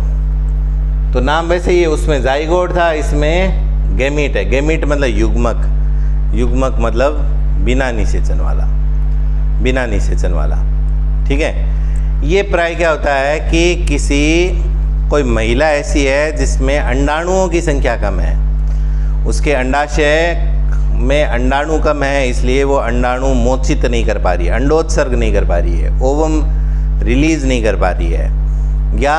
तो नाम वैसे ही, उसमें जाइगोट था, इसमें गैमीट है। गैमीट मतलब युग्मक, युग्मक मतलब बिना निषेचन वाला, बिना निषेचन वाला। ठीक है, ये प्राय क्या होता है कि कोई महिला ऐसी है जिसमें अंडाणुओं की संख्या कम है, उसके अंडाशय में अंडाणु कम है, इसलिए वो अंडाणु मोचित नहीं कर पा रही है, अंडोत्सर्ग नहीं कर पा रही है, ओवम रिलीज नहीं कर पा रही है, या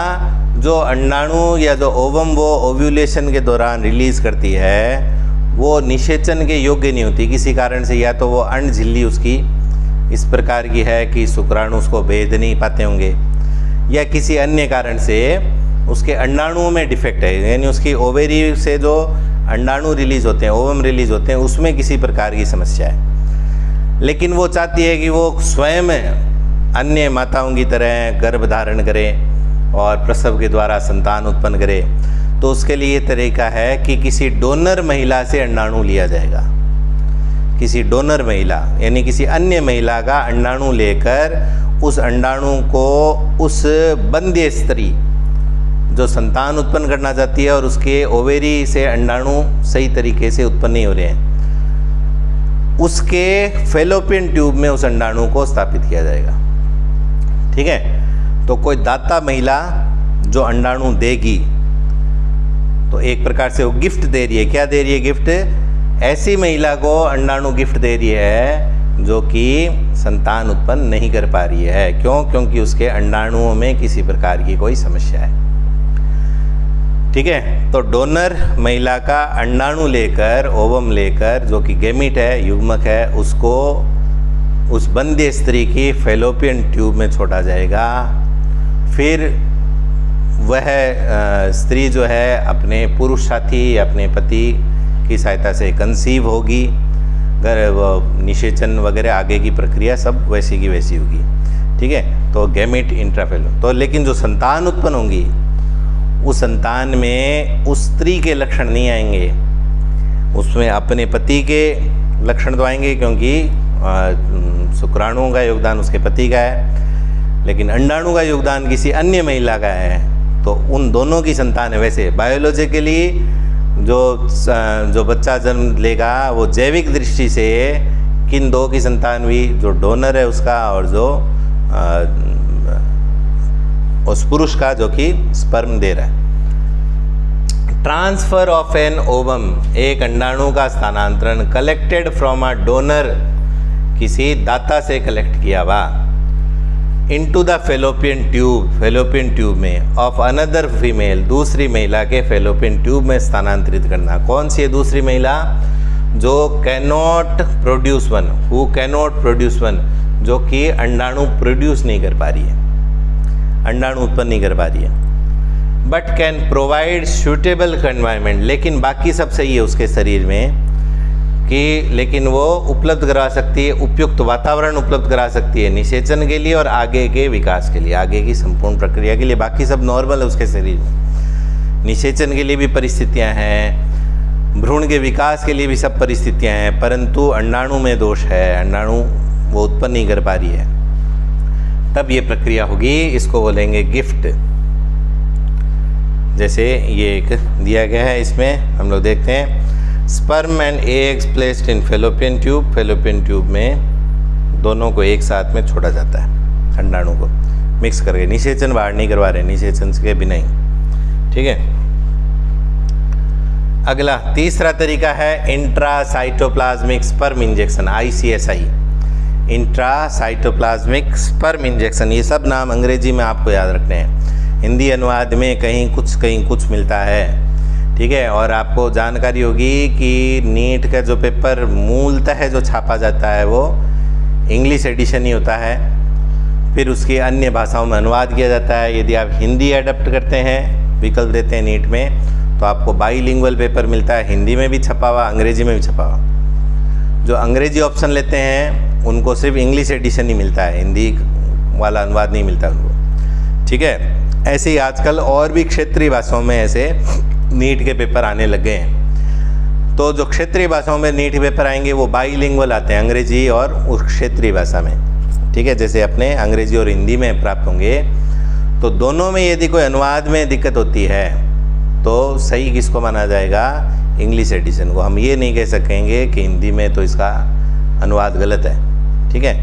जो अंडाणु या जो ओवम वो ओव्यूलेशन के दौरान रिलीज करती है वो निषेचन के योग्य नहीं होती किसी कारण से, या तो वो अंड झिल्ली उसकी इस प्रकार की है कि शुक्राणु उसको भेद नहीं पाते होंगे, या किसी अन्य कारण से उसके अंडाणुओं में डिफेक्ट है, यानी उसकी ओवेरी से जो अंडाणु रिलीज होते हैं, ओवम रिलीज होते हैं, उसमें किसी प्रकार की समस्या है। लेकिन वो चाहती है कि वो स्वयं अन्य माताओं की तरह गर्भ धारण करे और प्रसव के द्वारा संतान उत्पन्न करे। तो उसके लिए तरीका है कि किसी डोनर महिला से अंडाणु लिया जाएगा। किसी डोनर महिला यानी किसी अन्य महिला का अंडाणु लेकर उस अंडाणु को उस बंध्य स्त्री जो संतान उत्पन्न करना चाहती है और उसके ओवेरी से अंडाणु सही तरीके से उत्पन्न नहीं हो रहे हैं, उसके फेलोपियन ट्यूब में उस अंडाणु को स्थापित किया जाएगा। ठीक है, तो कोई दाता महिला जो अंडाणु देगी तो एक प्रकार से वो गिफ्ट दे रही है। क्या दे रही है गिफ्ट? ऐसी महिला को अंडाणु गिफ्ट दे रही है जो कि संतान उत्पन्न नहीं कर पा रही है। क्यों? क्योंकि उसके अंडाणुओं में किसी प्रकार की कोई समस्या है। ठीक है, तो डोनर महिला का अंडाणु लेकर, ओवम लेकर, जो कि गैमीट है, युग्मक है, उसको उस बंध्य स्त्री की फेलोपियन ट्यूब में छोड़ा जाएगा। फिर वह स्त्री जो है अपने पुरुष साथी या अपने पति की सहायता से कंसीव होगी, वो निषेचन वगैरह आगे की प्रक्रिया सब वैसी की वैसी होगी। ठीक है, तो गैमेट इंट्राफेलो। तो लेकिन जो संतान उत्पन्न होंगी उस संतान में उस स्त्री के लक्षण नहीं आएंगे, उसमें अपने पति के लक्षण तो आएंगे क्योंकि शुक्राणुओं का योगदान उसके पति का है, लेकिन अंडाणु का योगदान किसी अन्य महिला का है। तो उन दोनों की संतान है। वैसे बायोलॉजिकली जो बच्चा जन्म लेगा वो जैविक दृष्टि से किन दो की संतान हुई, जो डोनर है उसका और जो उस पुरुष का जो कि स्पर्म दे रहा है। ट्रांसफर ऑफ एन ओवम, एक अंडाणु का स्थानांतरण, कलेक्टेड फ्रॉम अ डोनर, किसी दाता से कलेक्ट किया हुआ, इनटू द फेलोपियन ट्यूब में ऑफ अनदर फीमेल, दूसरी महिला के फेलोपियन ट्यूब में स्थानांतरित करना। कौन सी है दूसरी महिला? जो cannot produce one, who cannot produce one, जो कि अंडाणु प्रोड्यूस नहीं कर पा रही है, अंडाणु उत्पन्न नहीं कर पा रही है, but can provide suitable environment, लेकिन बाकी सब सही है उसके शरीर में कि, लेकिन वो उपलब्ध करा सकती है, उपयुक्त वातावरण उपलब्ध करा सकती है निषेचन के लिए और आगे के विकास के लिए, आगे की संपूर्ण प्रक्रिया के लिए। बाकी सब नॉर्मल है उसके शरीर में, निषेचन के लिए भी परिस्थितियां हैं, भ्रूण के विकास के लिए भी सब परिस्थितियां हैं, परंतु अंडाणु में दोष है, अंडाणु वो उत्पन्न नहीं कर पा रही है। तब ये प्रक्रिया होगी, इसको बोलेंगे गिफ्ट। जैसे ये एक दिया गया है, इसमें हम लोग देखते हैं sperm and eggs placed in fallopian tube, fallopian tube में दोनों को एक साथ में छोड़ा जाता है, अंडाणु को मिक्स करके। निषेचन बाहर नहीं करवा रहे, निषेचन के बिना ही। ठीक है, अगला तीसरा तरीका है intracytoplasmic sperm injection, ICSI, intracytoplasmic sperm injection. ये सब नाम अंग्रेजी में आपको याद रखने हैं, हिंदी अनुवाद में कहीं कुछ मिलता है। ठीक है, और आपको जानकारी होगी कि नीट का जो पेपर मूलतः जो छापा जाता है वो इंग्लिश एडिशन ही होता है, फिर उसकी अन्य भाषाओं में अनुवाद किया जाता है। यदि आप हिंदी अडॉप्ट करते हैं, विकल्प देते हैं नीट में, तो आपको बाईलिंगुअल पेपर मिलता है, हिंदी में भी छपा हुआ, अंग्रेजी में भी छपा हुआ। जो अंग्रेजी ऑप्शन लेते हैं उनको सिर्फ इंग्लिश एडिशन ही मिलता है, हिंदी वाला अनुवाद नहीं मिलता उनको। ठीक है, ऐसे ही आजकल और भी क्षेत्रीय भाषाओं में ऐसे नीट के पेपर आने लगे हैं। तो जो क्षेत्रीय भाषाओं में नीट पेपर आएंगे वो बाईलिंगुअल आते हैं, अंग्रेजी और उस क्षेत्रीय भाषा में। ठीक है, जैसे अपने अंग्रेजी और हिंदी में प्राप्त होंगे। तो दोनों में यदि कोई अनुवाद में दिक्कत होती है तो सही किसको माना जाएगा? इंग्लिश एडिशन को। हम ये नहीं कह सकेंगे कि हिंदी में तो इसका अनुवाद गलत है। ठीक है,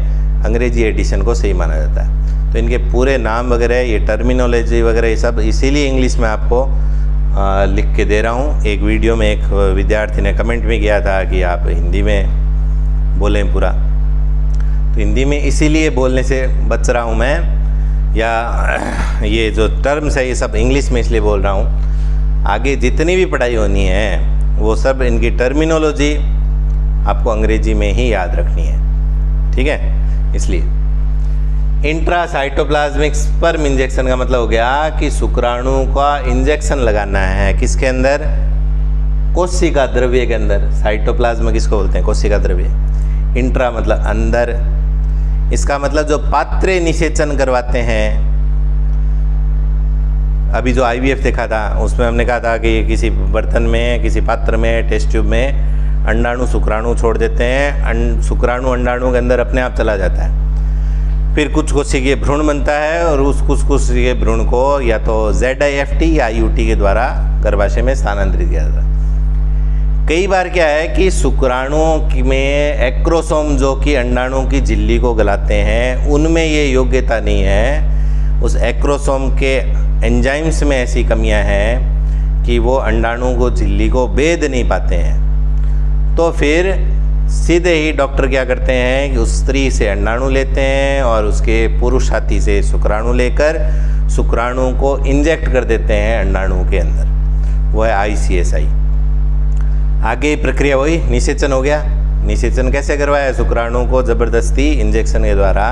अंग्रेजी एडिशन को सही माना जाता है। तो इनके पूरे नाम वगैरह, ये टर्मिनोलॉजी वगैरह, ये सब इसीलिए इंग्लिश में आपको लिख के दे रहा हूँ। एक वीडियो में एक विद्यार्थी ने कमेंट में किया था कि आप हिंदी में बोलें पूरा, तो हिंदी में इसीलिए बोलने से बच रहा हूँ मैं, या ये जो टर्म्स है ये सब इंग्लिश में इसलिए बोल रहा हूँ। आगे जितनी भी पढ़ाई होनी है वो सब इनकी टर्मिनोलॉजी आपको अंग्रेजी में ही याद रखनी है। ठीक है, इसलिए इंट्रासाइटोप्लाज्मिक स्पर्म इंजेक्शन का मतलब हो गया कि शुक्राणु का इंजेक्शन लगाना है किसके अंदर, कोशिका द्रव्य के अंदर। साइटोप्लाज्म किसको बोलते हैं, कोशिका द्रव्य। इंट्रा मतलब अंदर, इसका मतलब जो पात्र निषेचन करवाते हैं, अभी जो IVF देखा था उसमें हमने कहा था कि किसी बर्तन में, किसी पात्र में, टेस्ट ट्यूब में अंडाणु शुक्राणु छोड़ देते हैं, शुक्राणु अंडाणु के अंदर अपने आप चला जाता है, फिर कुछ कोशिकीय भ्रूण बनता है और उस कुछ कोशिकीय भ्रूण को या तो ZIFT या IUT के द्वारा गर्भाशय में स्थानांतरित किया जाता है। कई बार क्या है कि शुक्राणु में एक्रोसोम जो कि अंडाणु की झिल्ली को गलाते हैं, उनमें ये योग्यता नहीं है, उस एक्रोसोम के एंजाइम्स में ऐसी कमियां हैं कि वो अंडाणु को झिल्ली को भेद नहीं पाते हैं। तो फिर सीधे ही डॉक्टर क्या करते हैं कि उस स्त्री से अंडाणु लेते हैं और उसके पुरुष साथी से शुक्राणु लेकर शुक्राणु को इंजेक्ट कर देते हैं अंडाणु के अंदर, वो है ICSI। आगे प्रक्रिया वही निषेचन हो गया। निषेचन कैसे करवाया, शुक्राणु को जबरदस्ती इंजेक्शन के द्वारा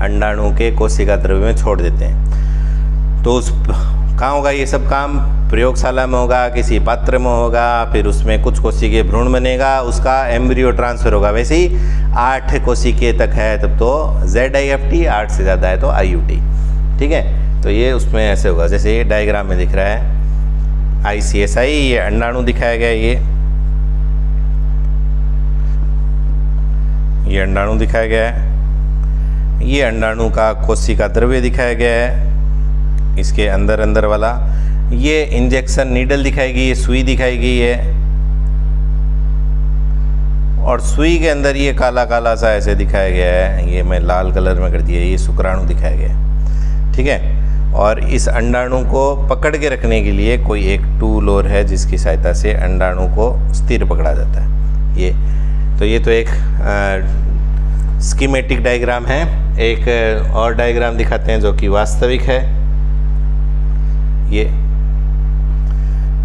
अंडाणु के कोशिका द्रव्य में छोड़ देते हैं। तो उस कहाँ होगा ये सब काम, प्रयोगशाला में होगा, किसी पात्र में होगा, फिर उसमें कुछ कोशिकीय भ्रूण बनेगा, उसका एम्ब्रियो ट्रांसफर होगा। वैसे ही 8 कोशिकीय तक है तब तो ZIFT, 8 to ज़्यादा है तो IUT, ठीक है। तो ये उसमें ऐसे होगा जैसे ये डायग्राम में दिख रहा है ICSI, ये अंडाणु दिखाया गया है, ये अंडाणु दिखाया गया है, ये अंडाणु का कोशिका द्रव्य दिखाया गया है, इसके अंदर अंदर वाला, ये इंजेक्शन नीडल दिखाएगी, ये सुई दिखाएगी ये, और सुई के अंदर ये काला काला सा ऐसे दिखाया गया है, ये मैं लाल कलर में कर दिया, ये शुक्राणु दिखाया गया है, ठीक है। और इस अंडाणु को पकड़ के रखने के लिए कोई एक टूल और है जिसकी सहायता से अंडाणु को स्थिर पकड़ा जाता है। ये तो एक स्कीमेटिक डायग्राम है। एक और डायग्राम दिखाते हैं जो कि वास्तविक है।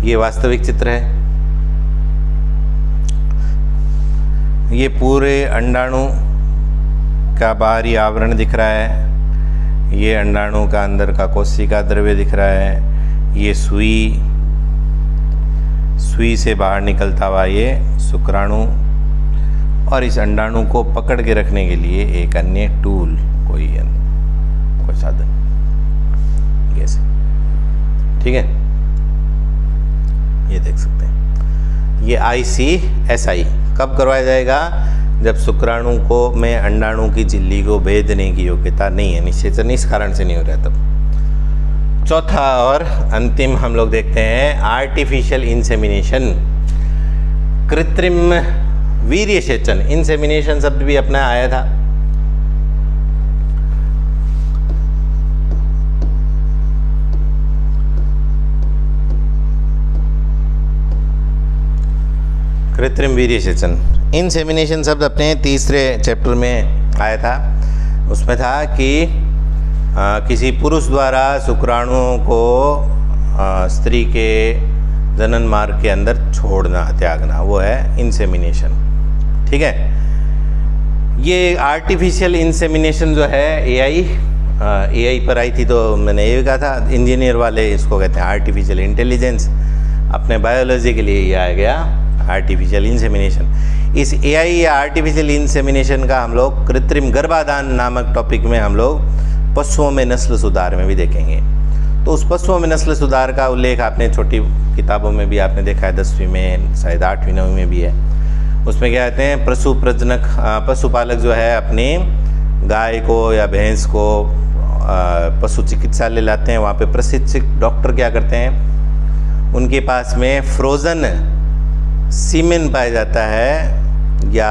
ये वास्तविक चित्र है। ये पूरे अंडाणु का बाहरी आवरण दिख रहा है, ये अंडाणु का अंदर का कोशिका द्रव्य दिख रहा है, ये सुई से बाहर निकलता हुआ ये शुक्राणु, और इस अंडाणु को पकड़ के रखने के लिए एक अन्य टूल, कोई साधन, ये से, ठीक है। ये देख सकते हैं, ये ICSI कब करवाया जाएगा, जब शुक्राणु को में अंडाणु की झिल्ली को भेदने की योग्यता नहीं है, निषेचन इस कारण से नहीं हो रहा तब। चौथा और अंतिम हम लोग देखते हैं आर्टिफिशियल इंसेमिनेशन, कृत्रिम वीर्य सेचन। इंसेमिनेशन शब्द भी अपना आया था। कृत्रिम वीर्य सेचन, इंसेमिनेशन शब्द अपने तीसरे चैप्टर में आया था। उसमें था कि किसी पुरुष द्वारा शुक्राणुओं को स्त्री के जनन मार्ग के अंदर छोड़ना, त्यागना, वो है इंसेमिनेशन, ठीक है। ये आर्टिफिशियल इंसेमिनेशन जो है AI पर आई थी, तो मैंने ये कहा था इंजीनियर वाले इसको कहते हैं आर्टिफिशियल इंटेलिजेंस। अपने बायोलॉजी के लिए ये आ गया आर्टिफिशियल इंसेमिनेशन। इस AI या आर्टिफिशियल इंसेमिनेशन का हम लोग कृत्रिम गर्भाधान नामक टॉपिक में हम लोग पशुओं में नस्ल सुधार में भी देखेंगे। तो उस पशुओं में नस्ल सुधार का उल्लेख आपने छोटी किताबों में भी आपने देखा है, 10वीं में, शायद 8वीं 9वीं में भी है। उसमें क्या कहते हैं, पशुपालक जो है अपनी गाय को या भैंस को पशु चिकित्सालय लाते हैं। वहाँ पे प्रशिक्षित डॉक्टर क्या करते हैं, उनके पास में फ्रोज़न सीमेन पाया जाता है या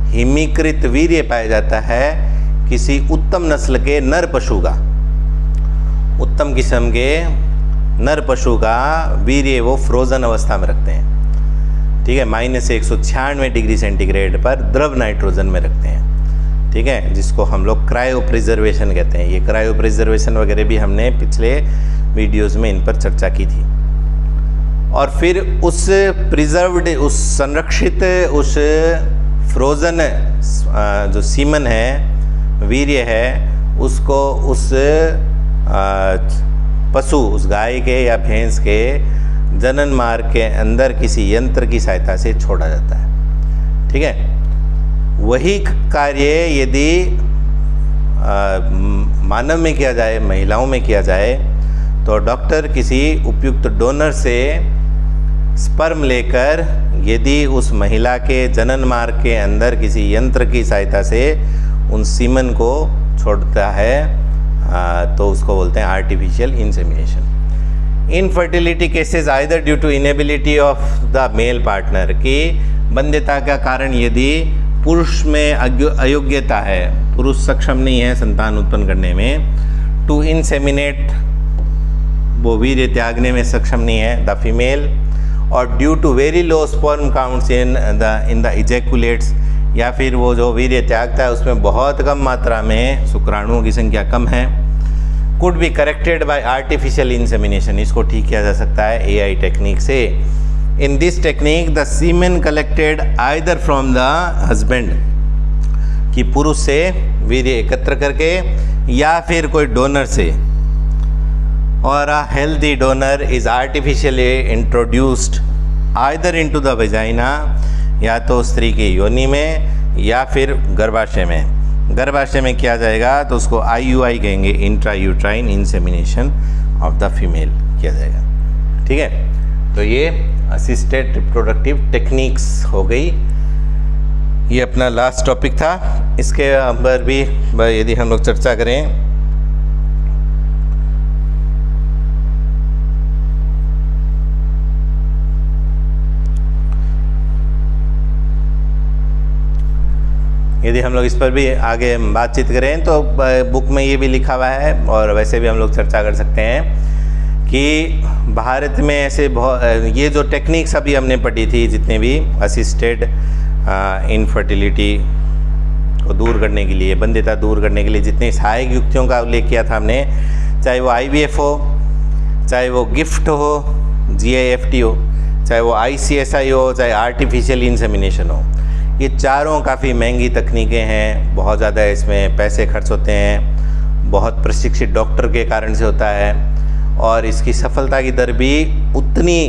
हिमीकृत वीर्य पाया जाता है किसी उत्तम नस्ल के नर पशु का, उत्तम किस्म के नर पशु का वीर्य वो फ्रोज़न अवस्था में रखते हैं, ठीक है। -196 डिग्री सेंटीग्रेड पर द्रव नाइट्रोजन में रखते हैं, ठीक है, जिसको हम लोग क्रायो प्रिजर्वेशन कहते हैं। ये क्रायो प्रिजर्वेशन वगैरह भी हमने पिछले वीडियोज़ में इन पर चर्चा की थी। और फिर उस प्रिजर्व्ड, उस संरक्षित, उस फ्रोज़न जो सीमन है वीर्य है उसको उस पशु, उस गाय के या भैंस के जनन मार्ग के अंदर किसी यंत्र की सहायता से छोड़ा जाता है। ठीक है, वही कार्य यदि मानव में किया जाए, महिलाओं में किया जाए, तो डॉक्टर किसी उपयुक्त डोनर से स्पर्म लेकर यदि उस महिला के जनन मार्ग के अंदर किसी यंत्र की सहायता से उन सीमन को छोड़ता है तो उसको बोलते हैं artificial insemination. Infertility cases either due to inability of the male partner, कि बंध्यता का कारण यदि पुरुष में अयोग्यता है, पुरुष सक्षम नहीं है संतान उत्पन्न करने में, टू इंसेमिनेट, वो वीर्य त्यागने में सक्षम नहीं है द फीमेल, और due to very low sperm counts in the ejaculates, या फिर वो जो वीर्य त्यागता है उसमें बहुत कम मात्रा में शुक्राणुओं की संख्या कम है, could be corrected by artificial insemination, इसको ठीक किया जा सकता है AI टेक्निक से। In this technique the semen collected either from the husband, कि पुरुष से वीर्य एकत्र करके या फिर कोई डोनर से, और a healthy donor is artificially introduced either into the vagina, या तो स्त्री की योनि में या फिर गर्भाशय में। गर्भाशय में किया जाएगा तो उसको IUI कहेंगे, intrauterine insemination of the female किया जाएगा। ठीक है, तो ये असिस्टेड रिप्रोडक्टिव टेक्निक्स हो गई। ये अपना लास्ट टॉपिक था। इसके ऊपर भी यदि हम लोग चर्चा करें, यदि हम लोग इस पर भी आगे बातचीत करें तो बुक में ये भी लिखा हुआ है, और वैसे भी हम लोग चर्चा कर सकते हैं कि भारत में ऐसे बहुत, ये जो टेक्निक्स अभी हमने पढ़ी थी जितने भी असिस्टेड इनफर्टिलिटी को दूर करने के लिए, बंध्यता दूर करने के लिए जितनी सहायक युक्तियों का उल्लेख किया था हमने, चाहे वो IVF हो, चाहे वो गिफ्ट हो, GIFT हो, चाहे वो ICSI हो, चाहे आर्टिफिशियल इंसेमिनेशन हो, ये चारों काफ़ी महंगी तकनीकें हैं, बहुत ज़्यादा इसमें पैसे खर्च होते हैं, बहुत प्रशिक्षित डॉक्टर के कारण से होता है, और इसकी सफलता की दर भी उतनी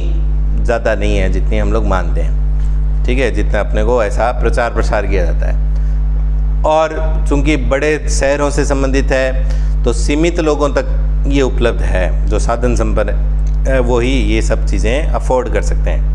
ज़्यादा नहीं है जितनी हम लोग मानते हैं। ठीक है, जितना अपने को ऐसा प्रचार प्रसार किया जाता है, और चूँकि बड़े शहरों से संबंधित है तो सीमित लोगों तक ये उपलब्ध है, जो साधन संपन्न है वही ये सब चीज़ें अफोर्ड कर सकते हैं।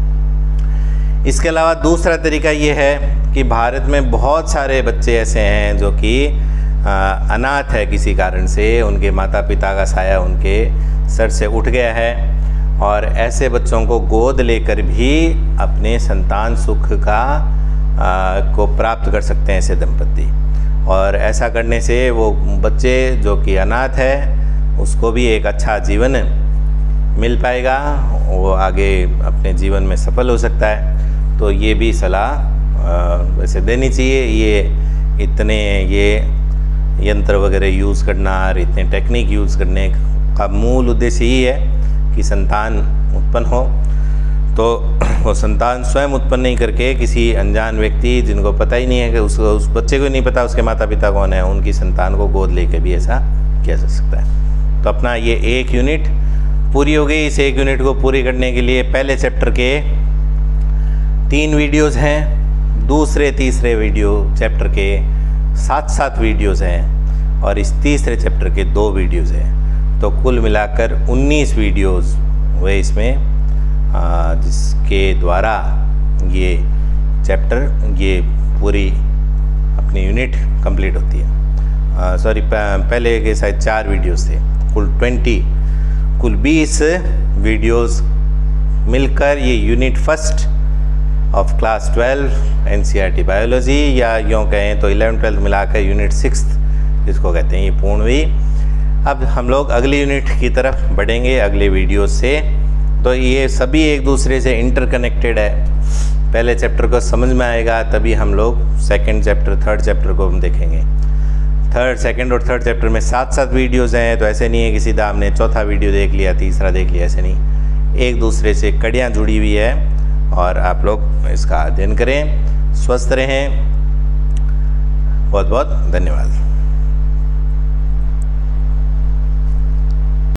इसके अलावा दूसरा तरीका ये है कि भारत में बहुत सारे बच्चे ऐसे हैं जो कि अनाथ है किसी कारण से, उनके माता पिता का साया उनके सर से उठ गया है, और ऐसे बच्चों को गोद लेकर भी अपने संतान सुख का को प्राप्त कर सकते हैं ऐसे दंपति। और ऐसा करने से वो बच्चे जो कि अनाथ है उसको भी एक अच्छा जीवन मिल पाएगा, वो आगे अपने जीवन में सफल हो सकता है। तो ये भी सलाह वैसे देनी चाहिए। ये इतने ये यंत्र वगैरह यूज़ करना और इतने टेक्निक यूज़ करने का मूल उद्देश्य यही है कि संतान उत्पन्न हो, तो वो संतान स्वयं उत्पन्न नहीं करके किसी अनजान व्यक्ति जिनको पता ही नहीं है कि उस बच्चे को नहीं पता उसके माता पिता कौन है, उनकी संतान को गोद लेके भी ऐसा किया जा सकता है। तो अपना ये एक यूनिट पूरी हो गई। इस एक यूनिट को पूरी करने के लिए पहले चैप्टर के 3 वीडियोज़ हैं, दूसरे तीसरे वीडियो चैप्टर के 7 वीडियोज़ हैं, और इस तीसरे चैप्टर के 2 वीडियोज़ हैं। तो कुल मिलाकर 19 वीडियोज़ हुए इसमें, जिसके द्वारा ये चैप्टर ये पूरी अपनी यूनिट कंप्लीट होती है। सॉरी, पहले के शायद 4 वीडियोज़ थे, कुल 20 वीडियोज़ मिलकर ये unit first of class 12 NCERT biology, या यूँ कहें तो 11th-12th मिलाकर यूनिट 6 जिसको कहते हैं, ये पूर्ण हुई। अब हम लोग अगली यूनिट की तरफ बढ़ेंगे अगले वीडियो से। तो ये सभी एक दूसरे से इंटरकनेक्टेड है। पहले चैप्टर को समझ में आएगा तभी हम लोग सेकंड चैप्टर थर्ड चैप्टर को हम देखेंगे। सेकंड और थर्ड चैप्टर में 7 वीडियोज़ हैं, तो ऐसे नहीं है कि सीधा हमने चौथा वीडियो देख लिया तीसरा देख लिया, ऐसे नहीं, एक दूसरे से कड़ियाँ जुड़ी हुई है। और आप लोग इसका अध्ययन करें, स्वस्थ रहें। बहुत बहुत धन्यवाद।